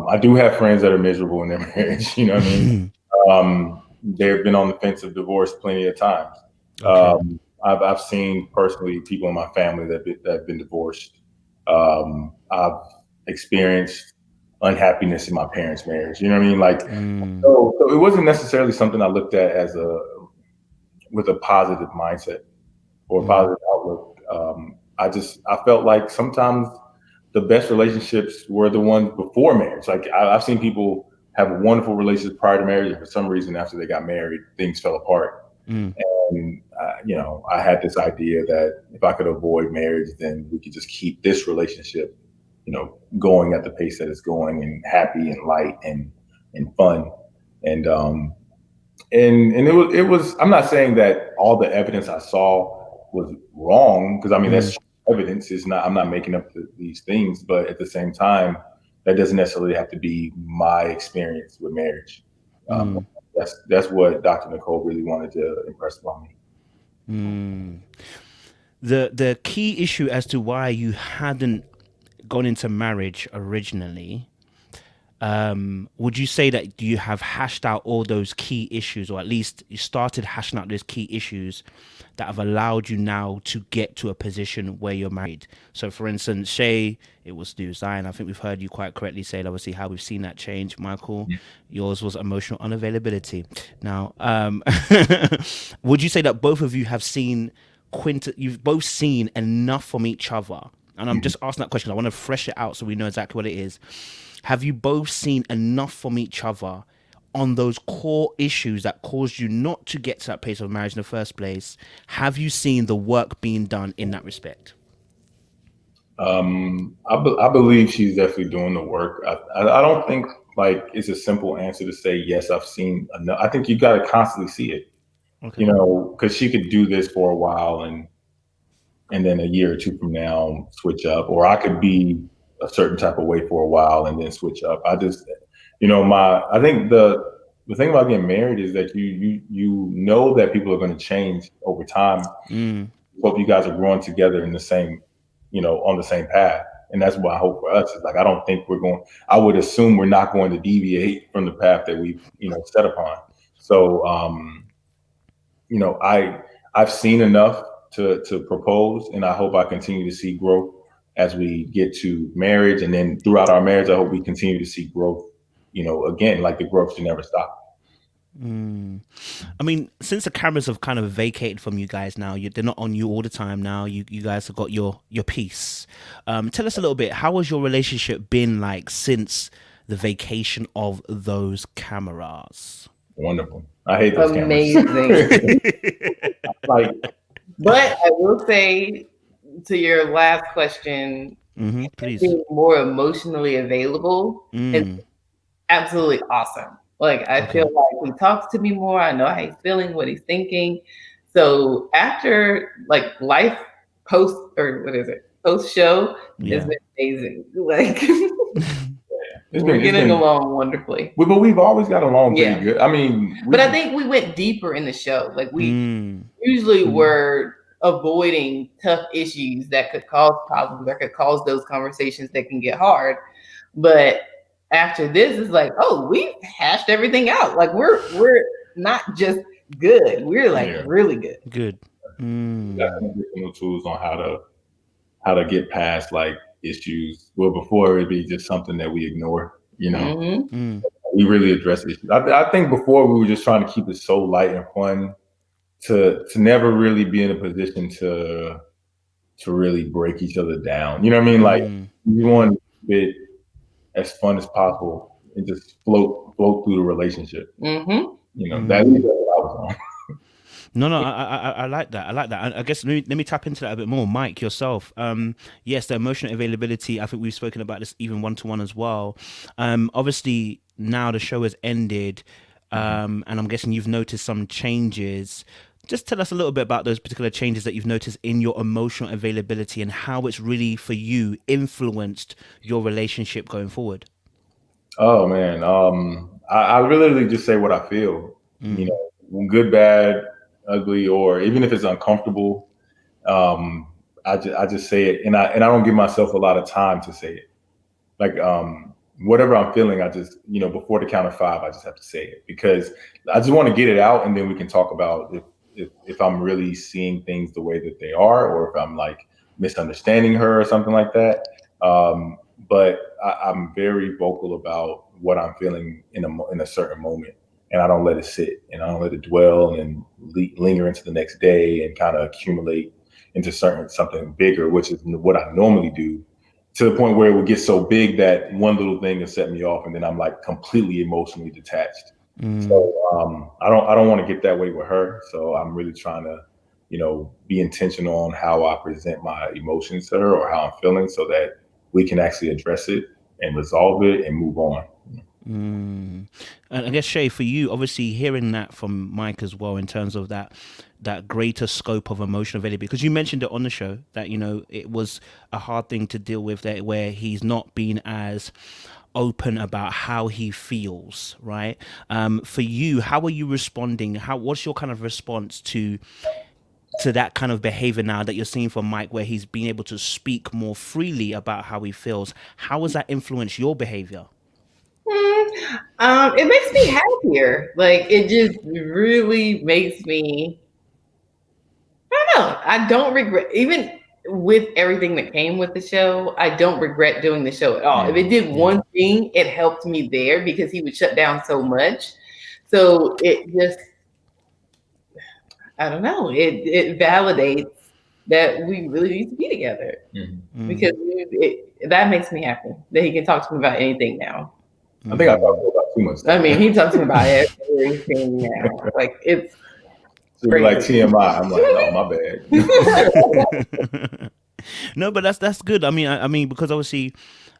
I do have friends that are miserable in their marriage. You know what I mean? They've been on the fence of divorce plenty of times. Okay. I've seen personally people in my family that have been divorced. I've experienced unhappiness in my parents' marriage. You know what I mean? Like, so it wasn't necessarily something I looked at as with a positive mindset or a positive outlook. I felt like sometimes the best relationships were the ones before marriage. Like I've seen people have wonderful relationships prior to marriage, and for some reason, after they got married, things fell apart. And I had this idea that if I could avoid marriage, then we could just keep this relationship, going at the pace that it's going, and happy and light and fun. And it was. I'm not saying that all the evidence I saw was wrong, because I mean that's evidence. Is not. I'm not making up these things, but at the same time, that doesn't necessarily have to be my experience with marriage. That's what Dr. Nicole really wanted to impress upon me. The key issue as to why you hadn't gone into marriage originally, would you say that you have hashed out all those key issues, or at least you started hashing out those key issues that have allowed you now to get to a position where you're married? So for instance, Shay, it was through Zion. I think we've heard you quite correctly say, obviously, how we've seen that change. Michael, yours was emotional unavailability. Now, would you say that both of you have seen you've both seen enough from each other? And I'm just asking that question. I want to fresh it out so we know exactly what it is. Have you both seen enough from each other on those core issues that caused you not to get to that place of marriage in the first place? Have you seen the work being done in that respect? I believe she's definitely doing the work. I don't think like it's a simple answer to say, yes, I've seen enough. I think you got to constantly see it, Okay. because she could do this for a while and then a year or two from now switch up, or I could be a certain type of way for a while and then switch up. I just, I think the thing about getting married is that you know that people are going to change over time. Hope you guys are growing together in the same, on the same path. And that's what I hope for us. Is like, I don't think I would assume we're not going to deviate from the path that we've, set upon. So, I've seen enough to propose, and I hope I continue to see growth as we get to marriage. And then throughout our marriage, I hope we continue to see growth, again, like the growth should never stop. I mean, since the cameras have kind of vacated from you guys now, they're not on you all the time now. You guys have got your piece. Tell us a little bit, how has your relationship been like since the vacation of those cameras? Wonderful. I hate those amazing. Like, but I will say to your last question, please. being more emotionally available is absolutely awesome. Like, I feel like he talks to me more. I know how he's feeling, what he's thinking. So after like life post show, it's been amazing. Like we're getting along wonderfully. But we've always got along pretty good. I mean, but I think we went deeper in the show. Like we usually were avoiding tough issues that could cause problems, that could cause those conversations that can get hard. But after this, it's like, oh, we've hashed everything out. Like we're not just good. We're like really good. Good. We got some tools on how to get past like issues. Well, before it'd be just something that we ignore. We really address issues. I think before we were just trying to keep it so light and fun to never really be in a position to really break each other down. You know what I mean? Like you want it as fun as possible and just float through the relationship. That's what I was on. No, I like that. I like that. I guess let me tap into that a bit more. Mike, yourself. Yes, the emotional availability. I think we've spoken about this even one-to-one as well. Obviously, now the show has ended, and I'm guessing you've noticed some changes. Just tell us a little bit about those particular changes that you've noticed in your emotional availability and how it's really, for you, influenced your relationship going forward. Oh, man. I really just say what I feel, good, bad, ugly, or even if it's uncomfortable. I just say it, and I don't give myself a lot of time to say it. Like, whatever I'm feeling, I just, before the count of 5, I just have to say it because I just want to get it out, and then we can talk about if I'm really seeing things the way that they are, or if I'm like misunderstanding her or something like that. But I'm very vocal about what I'm feeling in a certain moment, and I don't let it sit, and I don't let it dwell and linger into the next day and kind of accumulate into something bigger, which is what I normally do, to the point where it would get so big that one little thing will set me off, and then I'm like completely emotionally detached. So I don't want to get that way with her. So I'm really trying to, be intentional on how I present my emotions to her or how I'm feeling, so that we can actually address it and resolve it and move on. And I guess, Shay, for you, obviously hearing that from Mike as well, in terms of that, that greater scope of emotional availability? Because you mentioned it on the show that, you know, it was a hard thing to deal with, that where he's not been as open about how he feels, right? For you, how are you responding? What's your kind of response to that kind of behavior now that you're seeing from Mike, where he's been able to speak more freely about how he feels? How has that influenced your behavior? It makes me happier. Like, it just really makes me, I don't know. I don't regret, even with everything that came with the show, I don't regret doing the show at all. If it did one thing, it helped me there because he would shut down so much. So it just, I don't know. It validates that we really need to be together because that makes me happy that he can talk to me about anything now. I think I talked about too much. I mean, he talks to me about everything now. Like, it's like TMI. I'm like, oh, my bad. No, but that's good. I mean, because obviously,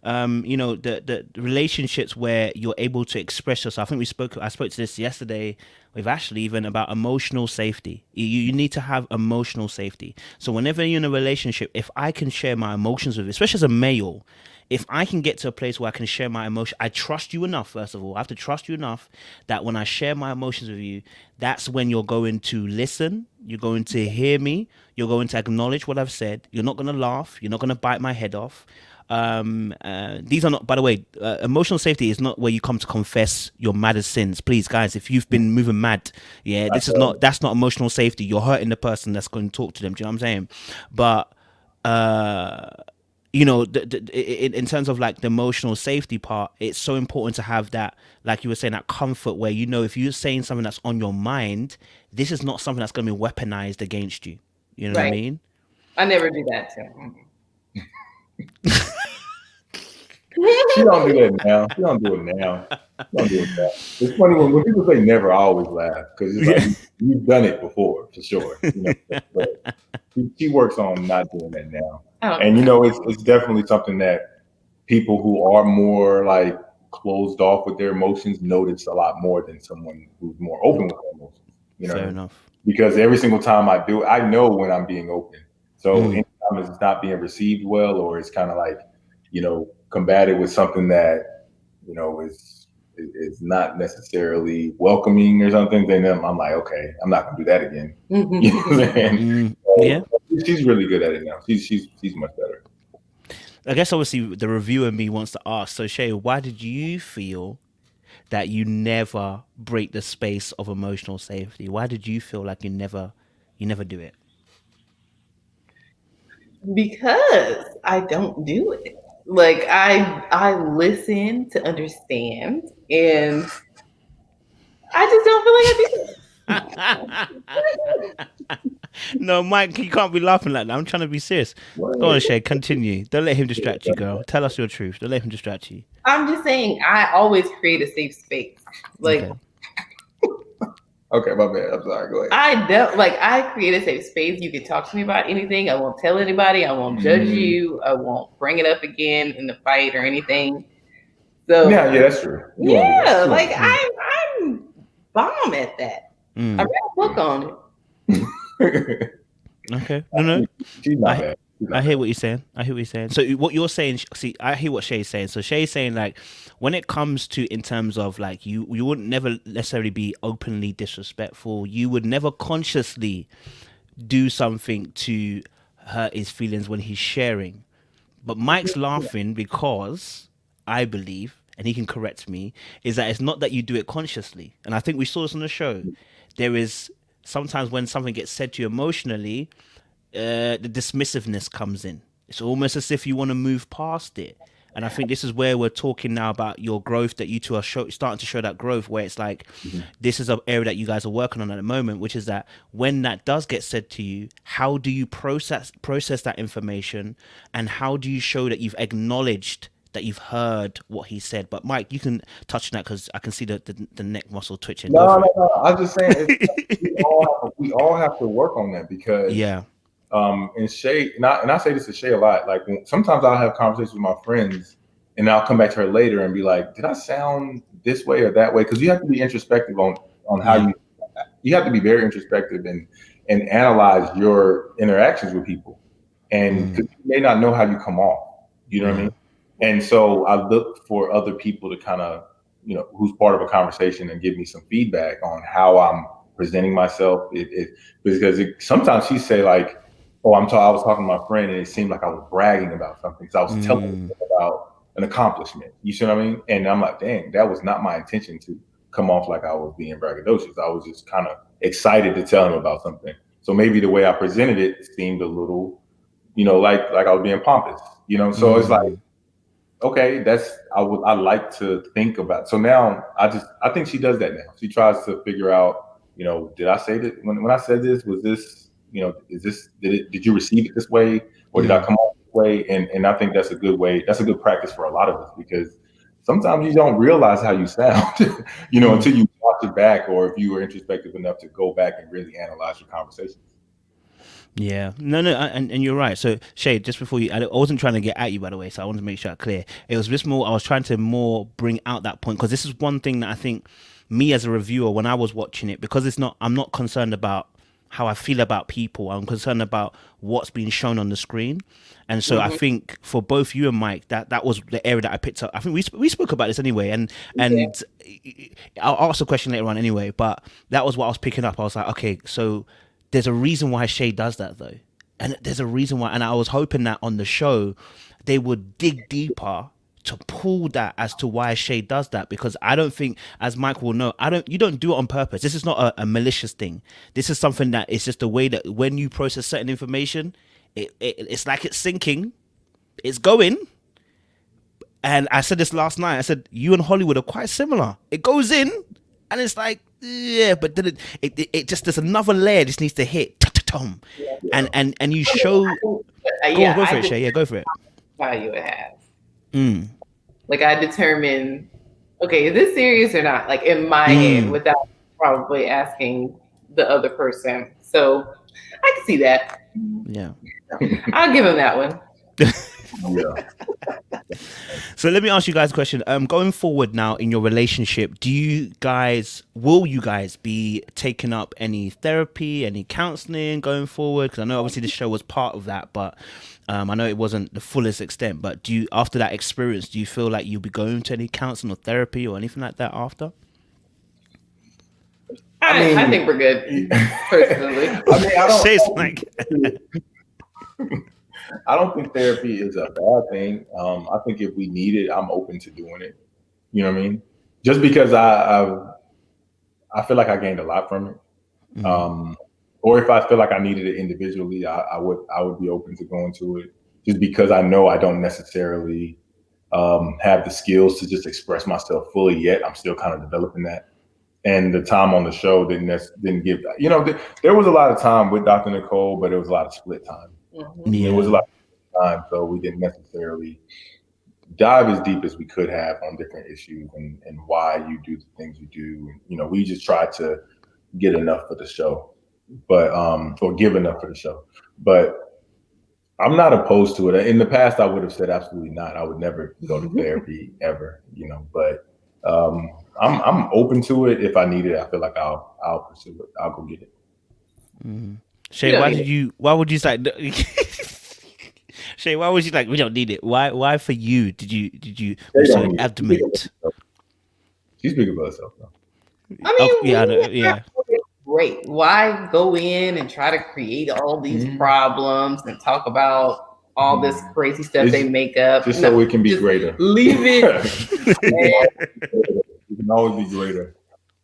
you know, the relationships where you're able to express yourself. I think I spoke to this yesterday with Ashley even about emotional safety. You need to have emotional safety. So whenever you're in a relationship, if I can share my emotions with you, especially as a male, if I can get to a place where I can share my emotion, I trust you enough, first of all. I have to trust you enough that when I share my emotions with you, that's when you're going to listen, you're going to hear me, you're going to acknowledge what I've said, you're not going to laugh, you're not going to bite my head off. These are not, by the way, emotional safety is not where you come to confess your maddest sins. Please, guys, if you've been moving mad, that's not emotional safety. You're hurting the person that's going to talk to them. Do you know what I'm saying? But, you know, in terms of like the emotional safety part, it's so important to have that, like you were saying, that comfort where, you know, if you're saying something that's on your mind, this is not something that's going to be weaponized against you. You know what I mean? I never do that too. She don't do that now. She don't do it now. She don't do it now. It's funny when people say never, I always laugh because it's like you've done it before for sure. You know? But she works on not doing that now. And you know, it's definitely something that people who are more like closed off with their emotions notice a lot more than someone who's more open with their emotions. You know, fair enough. Because every single time I do it, I know when I'm being open. So anytime it's not being received well, or it's kind of like, you know, combated with something that, you know, is not necessarily welcoming or something, then I'm like, okay, I'm not gonna do that again. You know what I'm saying? She's really good at it now. She's much better. I guess obviously the reviewer in me wants to ask, so Shay, why did you feel that you never break the space of emotional safety? Why did you feel like you never do it? Because I don't do it. Like, I listen to understand, and I just don't feel like I do it. No, Mike, you can't be laughing like that. I'm trying to be serious. Go on, Shay, continue. Don't let him distract you, girl. Tell us your truth. Don't let him distract you. I'm just saying, I always create a safe space. Like, okay, my bad. I'm sorry. Go ahead. I create a safe space. You can talk to me about anything. I won't tell anybody. I won't judge you. I won't bring it up again in the fight or anything. So yeah, that's true. I'm bomb at that. I read a book on it. Okay. No. She's not bad. I hear what you're saying. So what you're saying, see, I hear what Shay's saying. So Shay's saying, like, when it comes to, in terms of like, you wouldn't never necessarily be openly disrespectful. You would never consciously do something to hurt his feelings when he's sharing. But Mike's laughing because I believe, and he can correct me, is that it's not that you do it consciously. And I think we saw this on the show. There is sometimes when something gets said to you emotionally, the dismissiveness comes in. It's almost as if you want to move past it. And I think this is where we're talking now about your growth, that you two are starting to show that growth, where it's like, this is an area that you guys are working on at the moment, which is that when that does get said to you, how do you process that information, and how do you show that you've acknowledged that you've heard what he said? But Mike, you can touch on that because I can see the neck muscle twitching. No. I'm just saying we all have to work on that because and Shay, and I say this to Shay a lot. Like, sometimes I'll have conversations with my friends, and I'll come back to her later and be like, "Did I sound this way or that way?" Because you have to be introspective on how you have to be very introspective and analyze your interactions with people. And 'cause you may not know how you come off, you know what I mean? And so I look for other people to kind of, you know, who's part of a conversation and give me some feedback on how I'm presenting myself. Because sometimes she say like, oh, I was talking to my friend and it seemed like I was bragging about something because I was telling them about an accomplishment. You see what I mean? And I'm like, dang, that was not my intention to come off like I was being braggadocious. I was just kind of excited to tell him about something. So maybe the way I presented it seemed a little, you know, like I was being pompous, you know? So it's like, okay, I like to think about. So now I think she does that now. She tries to figure out, you know, did I say that when I said this, was this, you know, did you receive it this way or did I come off this way? And I think that's a good way. That's a good practice for a lot of us because sometimes you don't realize how you sound, you know, until you watch it back or if you were introspective enough to go back and really analyze your conversations. Yeah, no, and you're right. So Shay, just before I wasn't trying to get at you, by the way, so I wanted to make sure I'm clear. It was just more, I was trying to more bring out that point because this is one thing that I think me as a reviewer, when I was watching it, because I'm not concerned about how I feel about people. I'm concerned about what's being shown on the screen. And so I think for both you and Mike, that was the area that I picked up. I think we spoke about this anyway, and I'll ask the question later on anyway, but that was what I was picking up. I was like, okay, so there's a reason why Shay does that though. And there's a reason why, and I was hoping that on the show, they would dig deeper to pull that as to why Shay does that, because I don't think, as Mike will know, you don't do it on purpose. This is not a malicious thing. This is something that is just a way that when you process certain information, it's like it's sinking, it's going. And I said this last night, I said, you and Hollywood are quite similar. It goes in and it's like, yeah, but then it just, there's another layer just needs to hit. And you show, go for it, Shay. Yeah, go for it. Value it has. Like I determine, okay, is this serious or not? Like in my head, without probably asking the other person. So I can see that. Yeah, I'll give him that one. So let me ask you guys a question. Going forward now in your relationship, will you guys be taking up any therapy, any counseling going forward? Because I know obviously the show was part of that, but I know it wasn't the fullest extent. But after that experience, do you feel like you'll be going to any counseling or therapy or anything like that after? I think we're good, personally. I don't think therapy is a bad thing. I think if we need it, I'm open to doing it. You know what I mean? Just because I feel like I gained a lot from it. Or if I feel like I needed it individually, I would be open to going to it. Just because I know I don't necessarily have the skills to just express myself fully yet. I'm still kind of developing that. And the time on the show didn't give, you know, there was a lot of time with Dr. Nicole, but it was a lot of split time. Yeah. It was a lot of time, so we didn't necessarily dive as deep as we could have on different issues and why you do the things you do. And, you know, we just tried to get enough for the show, but or give enough for the show. But I'm not opposed to it. In the past, I would have said absolutely not. I would never go to therapy ever, you know. But I'm open to it if I need it. I feel like I'll pursue it. I'll go get it. Shay, why would you say Shay, why was you like, we don't need it? Why for you did you so adamant? She's speaking about herself though. I mean, great. Why go in and try to create all these problems and talk about all this crazy stuff they make up? Just so it can be greater. Leave it. It can always be greater.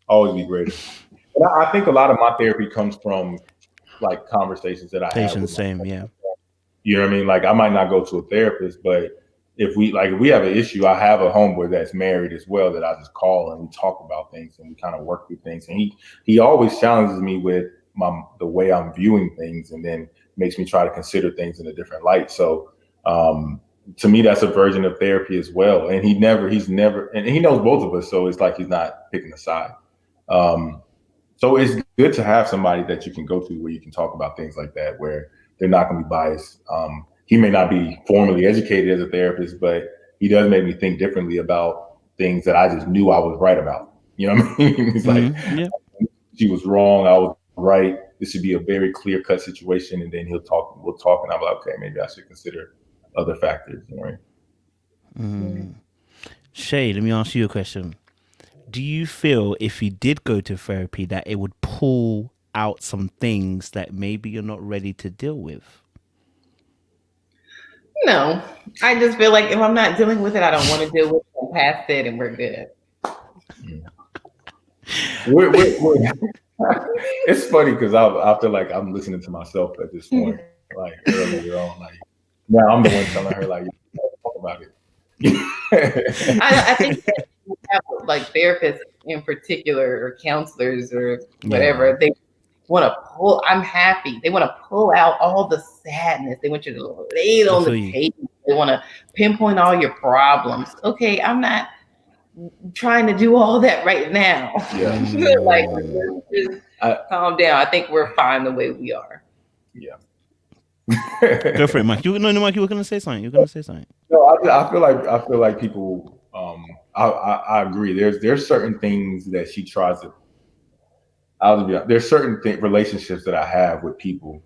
Always be greater. And I think a lot of my therapy comes from like conversations that I have. Same, yeah. You know what I mean? Like I might not go to a therapist, but if we have an issue, I have a homeboy that's married as well that I just call and we talk about things and we kind of work through things. And he always challenges me with the way I'm viewing things and then makes me try to consider things in a different light. So to me, that's a version of therapy as well. And he's never, and he knows both of us. So it's like he's not picking a side. So it's good to have somebody that you can go to where you can talk about things like that, where they're not going to be biased. He may not be formally educated as a therapist, but he does make me think differently about things that I just knew I was right about. You know what I mean? It's like, she was wrong, I was right. this should be a very clear cut situation. And then we'll talk, and I'm like, okay, maybe I should consider other factors. Right? Shay, let me ask you a question. Do you feel if you did go to therapy that it would pull out some things that maybe you're not ready to deal with? No, I just feel like if I'm not dealing with it, I don't want to deal with it. I'm past it, and we're good. It's funny because I feel like I'm listening to myself at this point. Like earlier on, like now I'm the one telling her like, talk about it. I think that you have like therapists in particular, or counselors, or whatever. They want to pull. I'm happy. They want to pull out all the sadness. They want you to lay it on the table. They want to pinpoint all your problems. Okay, I'm not trying to do all that right now. Like, just calm down. I think we're fine the way we are. Yeah. Go for it, Mike. Mike, you were gonna say something. No, I feel like people. I agree. There's certain things that she tries to. There's certain relationships that I have with people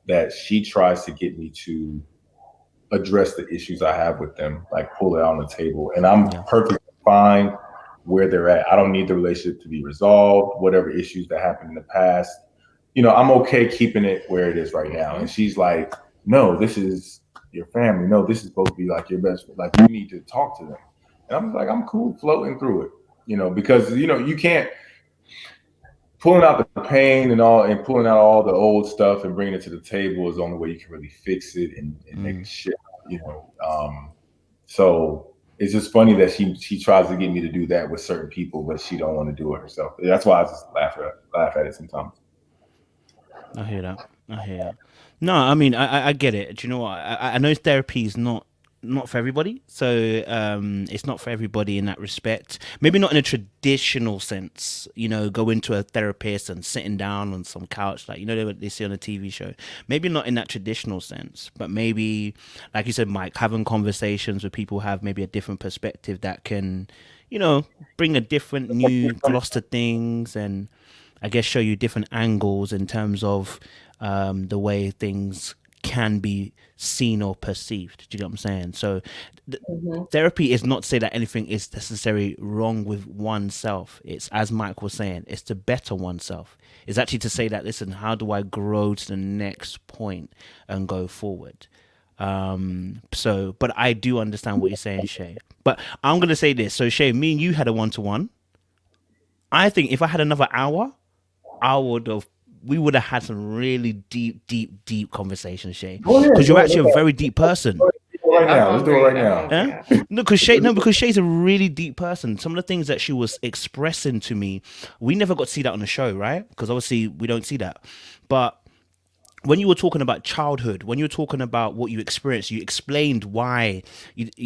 that she tries to get me to address the issues I have with them, like pull it out on the table, and I'm perfectly fine where they're at. I don't need the relationship to be resolved. Whatever issues that happened in the past, I'm okay keeping it where it is right now. And she's like, no, this is your family. No, this is supposed to be like your best friend. Like, you need to talk to them. And I'm like, I'm cool floating through it, because, you can't pulling out the pain and pulling out all the old stuff and bringing it to the table is the only way you can really fix it and make it shit, so it's just funny that she tries to get me to do that with certain people, but she don't want to do it herself. That's why I just laugh at it sometimes. I hear that. No, I mean, I get it. Do you know what? I know therapy is not for everybody. So it's not for everybody in that respect. Maybe not in a traditional sense, go into a therapist and sitting down on some couch, like, what they see on a TV show. Maybe not in that traditional sense, but maybe, like you said, Mike, having conversations with people who have maybe a different perspective that can, bring a different new gloss to things, and I guess show you different angles in terms of the way things can be seen or perceived. Do you get what I'm saying? So therapy is not to say that anything is necessarily wrong with oneself. It's, as Mike was saying, it's to better oneself. It's actually to say that, listen, how do I grow to the next point and go forward? But I do understand what you're saying, Shay. But I'm going to say this. So Shay, me and you had a one-to-one. I think if I had another hour, we would have had some really deep conversations, Shay. Because you're actually a very deep person. Let's do it right now. Yeah? Because Shay's a really deep person. Some of the things that she was expressing to me, we never got to see that on the show, right? Because obviously we don't see that. But when you were talking about childhood, when you were talking about what you experienced, you explained why, being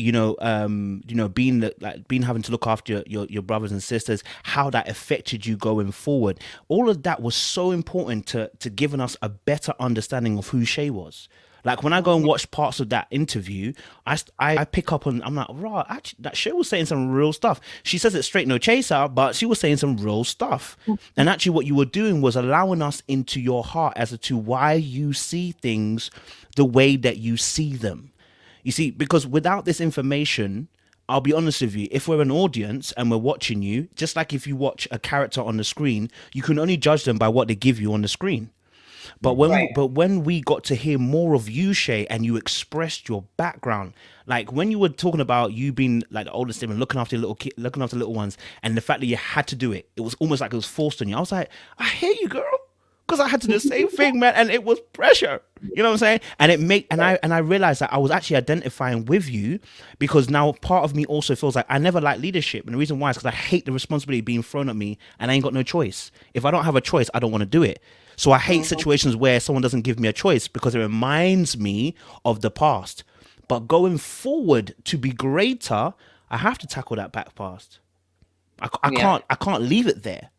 having to look after your brothers and sisters, how that affected you going forward. All of that was so important to giving us a better understanding of who Shay was. Like, when I go and watch parts of that interview, I pick up on, I'm like, right, actually, that Shay was saying some real stuff. She says it straight, no chaser, but she was saying some real stuff. And actually what you were doing was allowing us into your heart as to why you see things the way that you see them. You see, because without this information, I'll be honest with you, if we're an audience and we're watching you, just like if you watch a character on the screen, you can only judge them by what they give you on the screen. But when we got to hear more of you, Shay, and you expressed your background, like when you were talking about you being like the oldest sibling, looking after little ones, and the fact that you had to do it, it was almost like it was forced on you. I was like, I hear you, girl, because I had to do the same thing, man, and it was pressure. You know what I'm saying? And I realized that I was actually identifying with you, because now part of me also feels like I never liked leadership, and the reason why is because I hate the responsibility being thrown at me, and I ain't got no choice. If I don't have a choice, I don't want to do it. So I hate situations where someone doesn't give me a choice, because it reminds me of the past. But going forward to be greater, I have to tackle that back past. I can't leave it there.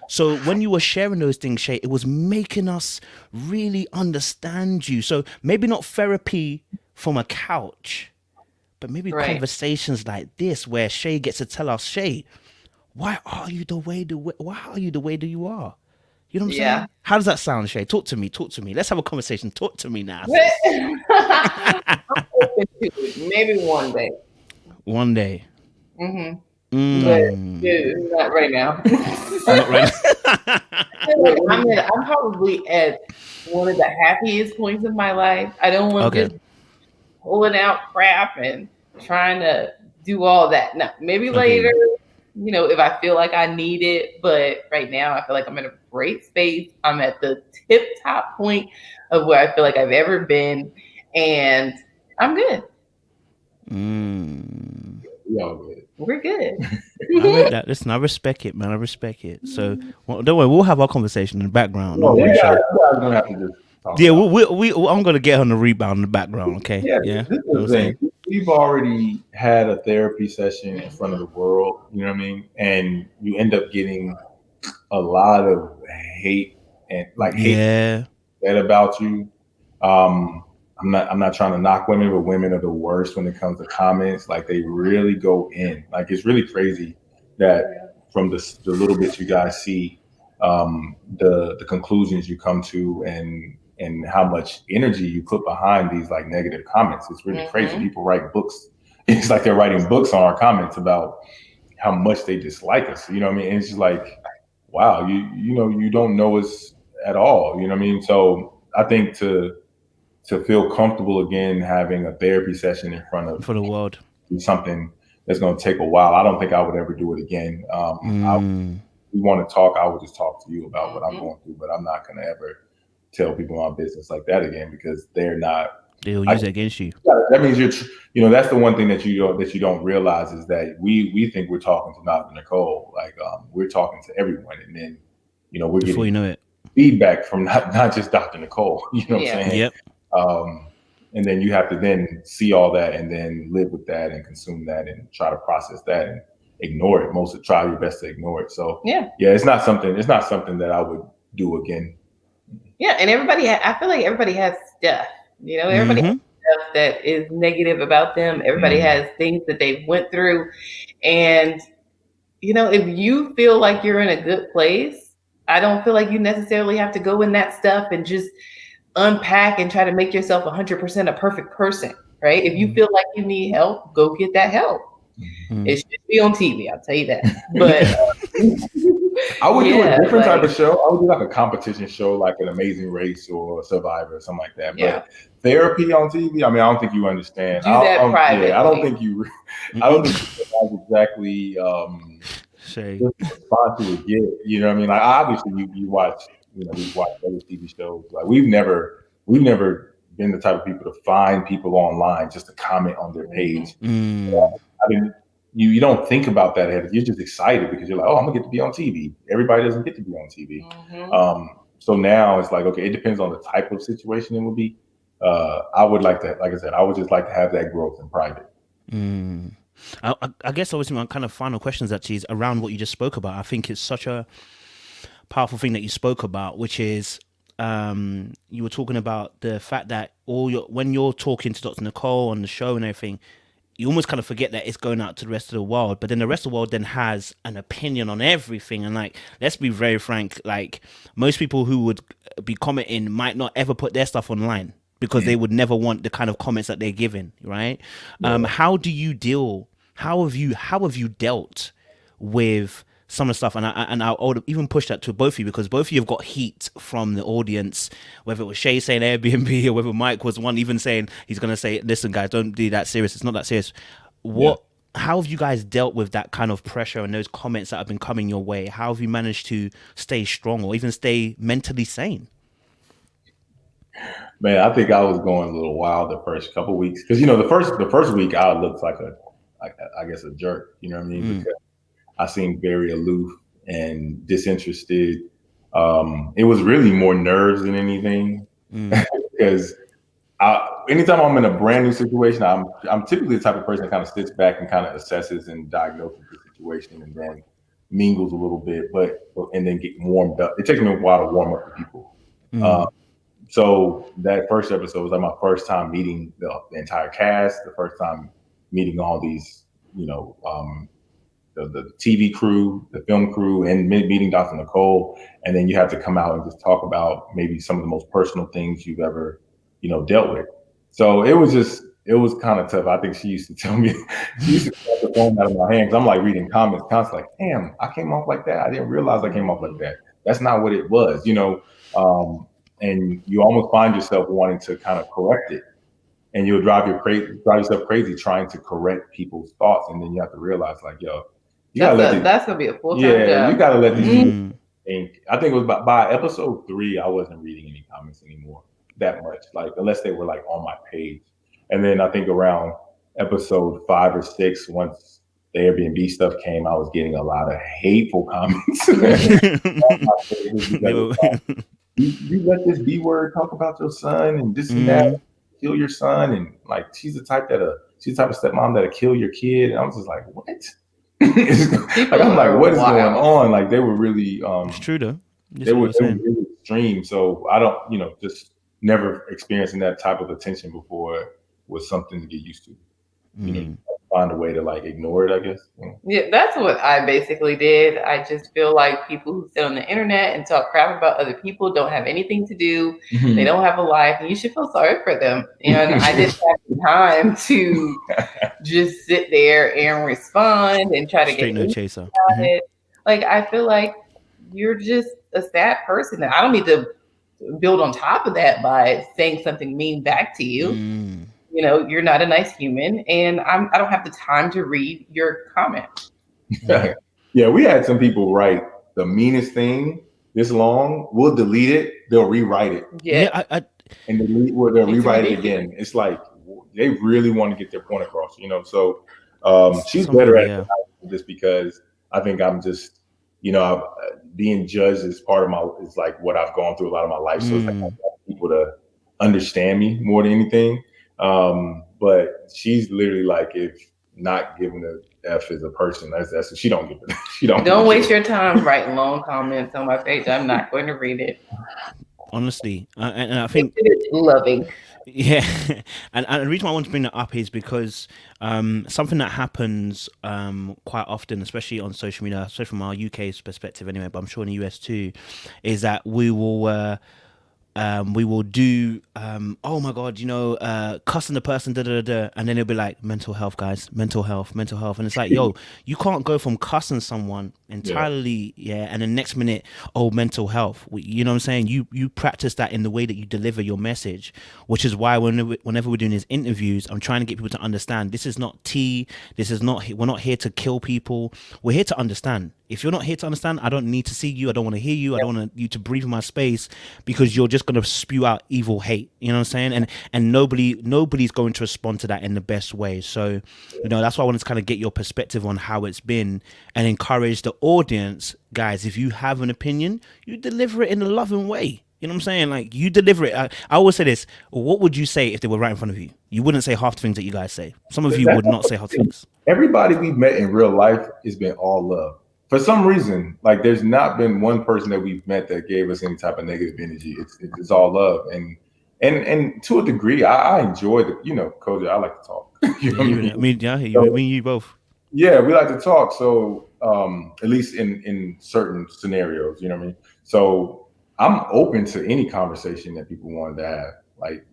So when you were sharing those things, Shay, it was making us really understand you. So maybe not therapy from a couch, but maybe conversations like this where Shay gets to tell us, Shay, why are you the way that you are? You know what I'm Yeah. saying? How does that sound, Shay? Talk to me. Let's have a conversation. Talk to me now. I'm open to it. Maybe one day. One day. Mm-hmm. But Mm. not right now. Not right I'm probably at one of the happiest points of my life. I don't want to Okay. just pulling out crap and trying to do all that. No, maybe later, if I feel like I need it. But right now, I feel like I'm in a great space. I'm at the tip top point of where I feel like I've ever been. And I'm good. We all good. We're good. I read that. Listen, I respect it, man. I respect it. So don't worry, we'll have our conversation in the background. No, Don't worry, you Shay. guys gonna have to just talk Yeah, about I'm gonna get on the rebound in the background. Okay. Yeah, Yeah. this is the thing. We've already had a therapy session in front of the world, you know what I mean? And you end up getting a lot of hate and hate said about you. I'm not trying to knock women, but women are the worst when it comes to comments. Like, they really go in. Like, it's really crazy that from the little bits you guys see, the conclusions you come to, and how much energy you put behind these like negative comments. It's really crazy. People write books. It's like they're writing books on our comments about how much they dislike us. You know what I mean? And it's just like, wow, you don't know us at all. You know what I mean? So I think to feel comfortable again having a therapy session in front of for the world is something that's going to take a while. I don't think I would ever do it again. We want to talk. I would just talk to you about what I'm going through, but I'm not going to ever tell people my business like that again, because they'll use it against you. That means that's the one thing that you don't realize is that we think we're talking to Dr. Nicole, like we're talking to everyone, and then we're before getting feedback from not just Dr. Nicole. You know what I'm saying? Yep. And then you have to then see all that and then live with that and consume that and try to process that and ignore it. Try your best to ignore it. So it's not something that I would do again. Yeah, and I feel like everybody has stuff. Everybody has stuff that is negative about them. Everybody has things that they went through. And, if you feel like you're in a good place, I don't feel like you necessarily have to go in that stuff and just unpack and try to make yourself 100% a perfect person, right? If you feel like you need help, go get that help. It should be on TV, I'll tell you that. But I would do a different type of show. I would do like a competition show, like an Amazing Race or Survivor or something like that. But therapy on TV, I don't think you understand. Do that privately. Yeah, I don't think you realize exactly the response you would get. You know what I mean? Like, obviously you watch, we've watched other TV shows. Like, we've never been the type of people to find people online just to comment on their page. You don't think about that. You're just excited because you're like, oh, I'm gonna get to be on TV. Everybody doesn't get to be on TV. So now it's like, okay, it depends on the type of situation it will be. I would like to, like I said, I would just like to have that growth in private. I guess obviously my kind of final questions actually is around what you just spoke about. I think it's such a powerful thing that you spoke about, which is you were talking about the fact that when you're talking to Dr. Nicole on the show and everything, you almost kind of forget that it's going out to the rest of the world, but then the rest of the world then has an opinion on everything. And like, let's be very frank, like most people who would be commenting might not ever put their stuff online because they would never want the kind of comments that they're giving, right? How have you dealt with some of the stuff? And I would even push that to both of you, because both of you have got heat from the audience, whether it was Shay saying Airbnb or whether Mike was one even saying he's going to say, listen guys, don't be that serious, it's not that serious. How have you guys dealt with that kind of pressure and those comments that have been coming your way? How have you managed to stay strong or even stay mentally sane? Man, I think I was going a little wild the first couple of weeks, because the first week I looked like I guess a jerk, you know what I mean? Because I seemed very aloof and disinterested. It was really more nerves than anything, because anytime I'm in a brand new situation, I'm typically the type of person that kind of sits back and kind of assesses and diagnoses the situation and then mingles a little bit, and then get warmed up. It takes me a while to warm up to people. So that first episode was like my first time meeting the entire cast, the first time meeting all these, the TV crew, the film crew, and meeting Dr. Nicole, and then you have to come out and just talk about maybe some of the most personal things you've ever, dealt with. So it was kind of tough. I think she used to tell me, she used to cut the phone out of my hands. I'm like reading comments constantly, like, damn, I came off like that. I didn't realize I came off like that. That's not what it was, and you almost find yourself wanting to kind of correct it. And you'll drive yourself crazy trying to correct people's thoughts. And then you have to realize, like, yo, that's gonna be a full-time job. You gotta let these people think. I think it was by episode 3, I wasn't reading any comments anymore that much, like unless they were like on my page. And then I think around episode 5 or 6, once the Airbnb stuff came, I was getting a lot of hateful comments. You let this B word talk about your son and this and that, kill your son, and like she's the type of stepmom that'll kill your kid. And I was just like, what? Like, I'm like, what is going on? Like, they were really it's true though. They were really extreme. So I don't, just never experiencing that type of attention before was something to get used to. Find a way to like ignore it, I guess. Yeah, that's what I basically did. I just feel like people who sit on the internet and talk crap about other people don't have anything to do. They don't have a life, and you should feel sorry for them. And I didn't have the time to just sit there and respond and try to get no chaser. Like, I feel like you're just a sad person, and I don't need to build on top of that by saying something mean back to you. You're not a nice human, and I don't have the time to read your comment. Yeah, we had some people write the meanest thing this long. We'll delete it. They'll rewrite it. Yeah, and they'll rewrite it again. It's like they really want to get their point across. So she's better at it just because I think I'm just, being judged is part of is like what I've gone through a lot of my life. So it's like I want people to understand me more than anything. But she's literally like, if not giving a F as a person, that's she don't give it. She don't waste your time writing long comments on my page. I'm not going to read it. Honestly, and I think it's loving. Yeah, and the reason why I want to bring that up is because something that happens quite often, especially on social media, especially from our UK's perspective anyway, but I'm sure in the US too, is that we will do oh my god, cussing the person, and then it'll be like mental health, guys, mental health, and it's like, yo, you can't go from cussing someone entirely, and the next minute, oh, mental health. You know what I'm saying? You practice that in the way that you deliver your message, which is why whenever we're doing these interviews, I'm trying to get people to understand this is not tea. We're not here to kill people. We're here to understand. If you're not here to understand, I don't need to see you. I don't want to hear you. I don't want you to breathe in my space, because you're just going to spew out evil hate. You know what I'm saying? And nobody's going to respond to that in the best way. So, that's why I wanted to kind of get your perspective on how it's been and encourage the audience, guys, if you have an opinion, you deliver it in a loving way. You know what I'm saying? Like, you deliver it. I always say this. What would you say if they were right in front of you? You wouldn't say half the things that you guys say. Some of you would not say half the things. Everybody we've met in real life has been all love. For some reason, like, there's not been one person that we've met that gave us any type of negative energy. It's all love, and to a degree, I enjoy Koji. I like to talk. You know what I mean? You both. Yeah, we like to talk. So at least in certain scenarios, you know what I mean. So I'm open to any conversation that people wanted to have. Like,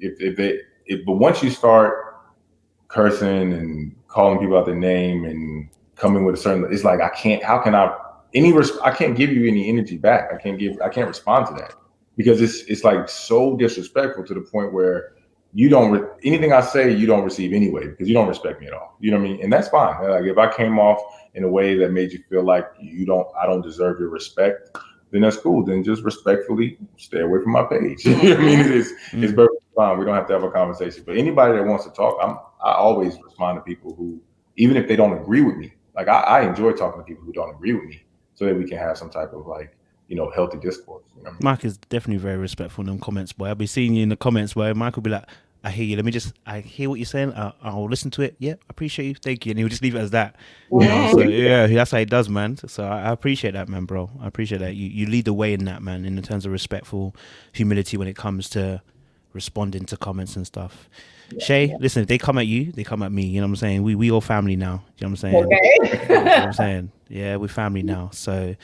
but once you start cursing and calling people out their name and coming with a certain, it's like, I can't give you any energy back. I can't respond to that, because it's like so disrespectful to the point where anything I say, you don't receive anyway, because you don't respect me at all. You know what I mean? And that's fine. Like, if I came off in a way that made you feel like I don't deserve your respect, then that's cool. Then just respectfully stay away from my page. You know what I mean? It's perfectly fine. We don't have to have a conversation. But anybody that wants to talk, I always respond to people who, even if they don't agree with me, like, I enjoy talking to people who don't agree with me, so that we can have some type of, like, healthy discourse. You know what I mean? Mike is definitely very respectful in them comments, boy. I'll be seeing you in the comments where Mike will be like, I hear you. I hear what you're saying. I'll listen to it. Yeah, appreciate you. Thank you. And he'll just leave it as that. So yeah, that's how he does, man. So I appreciate that, man, bro. I appreciate that. You lead the way in that, man, in terms of respectful humility when it comes to responding to comments and stuff. Shay, listen, if they come at you, they come at me. You know what I'm saying? We all family now. You know what I'm saying? Okay. You know what I'm saying? Yeah, we're family now. So,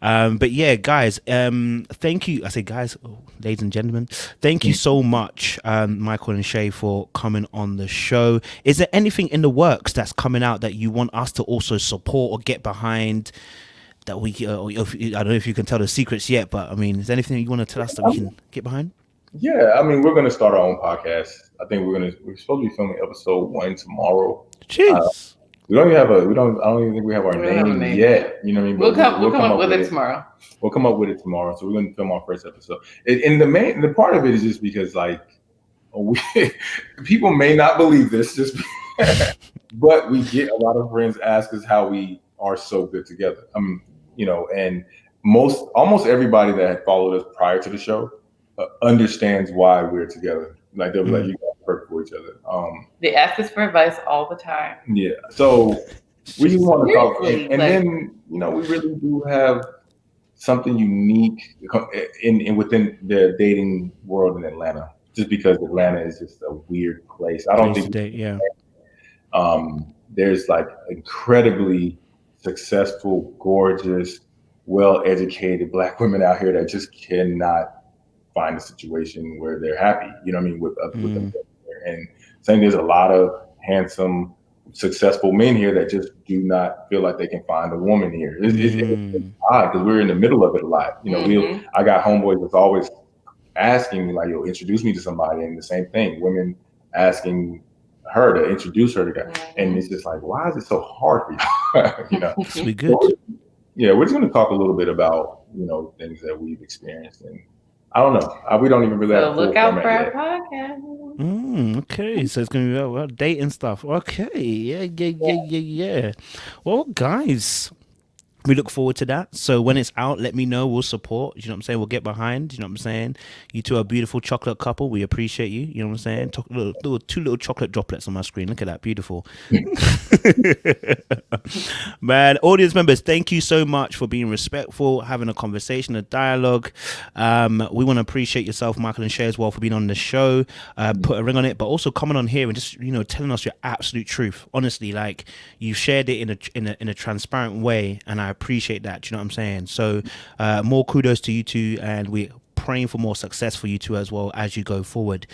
but yeah, guys, thank you. I say, guys, ladies and gentlemen, thank you so much, Michael and Shay, for coming on the show. Is there anything in the works that's coming out that you want us to also support or get behind? That we, I don't know if you can tell the secrets yet, but I mean, is there anything you want to tell us that we can get behind? Yeah, I mean, we're gonna start our own podcast. I think we're supposed to be filming episode 1 tomorrow. Jeez. I don't even think we have our name yet. You know what I mean? We'll come up with it tomorrow. We'll come up with it tomorrow. So we're gonna film our first episode. And the part of it is just because people may not believe this, but we get a lot of friends ask us how we are so good together. And almost everybody that had followed us prior to the show understands why we're together. Like they'll be like, "You guys are perfect for each other." They ask us for advice all the time. Yeah. So we just want to talk, Seriously, and then we really do have something unique within the dating world in Atlanta. Just because Atlanta is just a weird place. I don't think there's like incredibly successful, gorgeous, well-educated Black women out here that just cannot find a situation where they're happy. You know what I mean? With them. And saying there's a lot of handsome, successful men here that just do not feel like they can find a woman here. It's odd because we're in the middle of it a lot. I got homeboys that's always asking me like, "Yo, introduce me to somebody," and the same thing, women asking her to introduce her to guys, and it's just like, why is it so hard for you? We good. Yeah, we're just going to talk a little bit about things that we've experienced, and I don't know, we don't even really have a look full out for format our yet. podcast. Okay, so it's gonna be about dating stuff. Okay, yeah. Well, guys, we look forward to that. So when it's out, let me know. We'll support. You know what I'm saying? We'll get behind. You know what I'm saying? You two are a beautiful chocolate couple. We appreciate you. You know what I'm saying? Two little chocolate droplets on my screen. Look at that. Beautiful. Man, audience members, thank you so much for being respectful, having a conversation, a dialogue. We want to appreciate yourself, Michael and Shay, as well, for being on the show. Put a ring on it, but also coming on here and just telling us your absolute truth. Honestly, like you shared it in a transparent way, and I appreciate that. You know what I'm saying? So more kudos to you two, and we're praying for more success for you two as well as you go forward.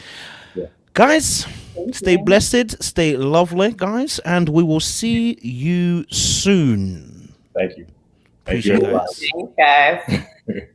Guys, stay blessed, stay lovely, guys, and we will see you soon. Thank you. Appreciate it, guys. Thanks, guys.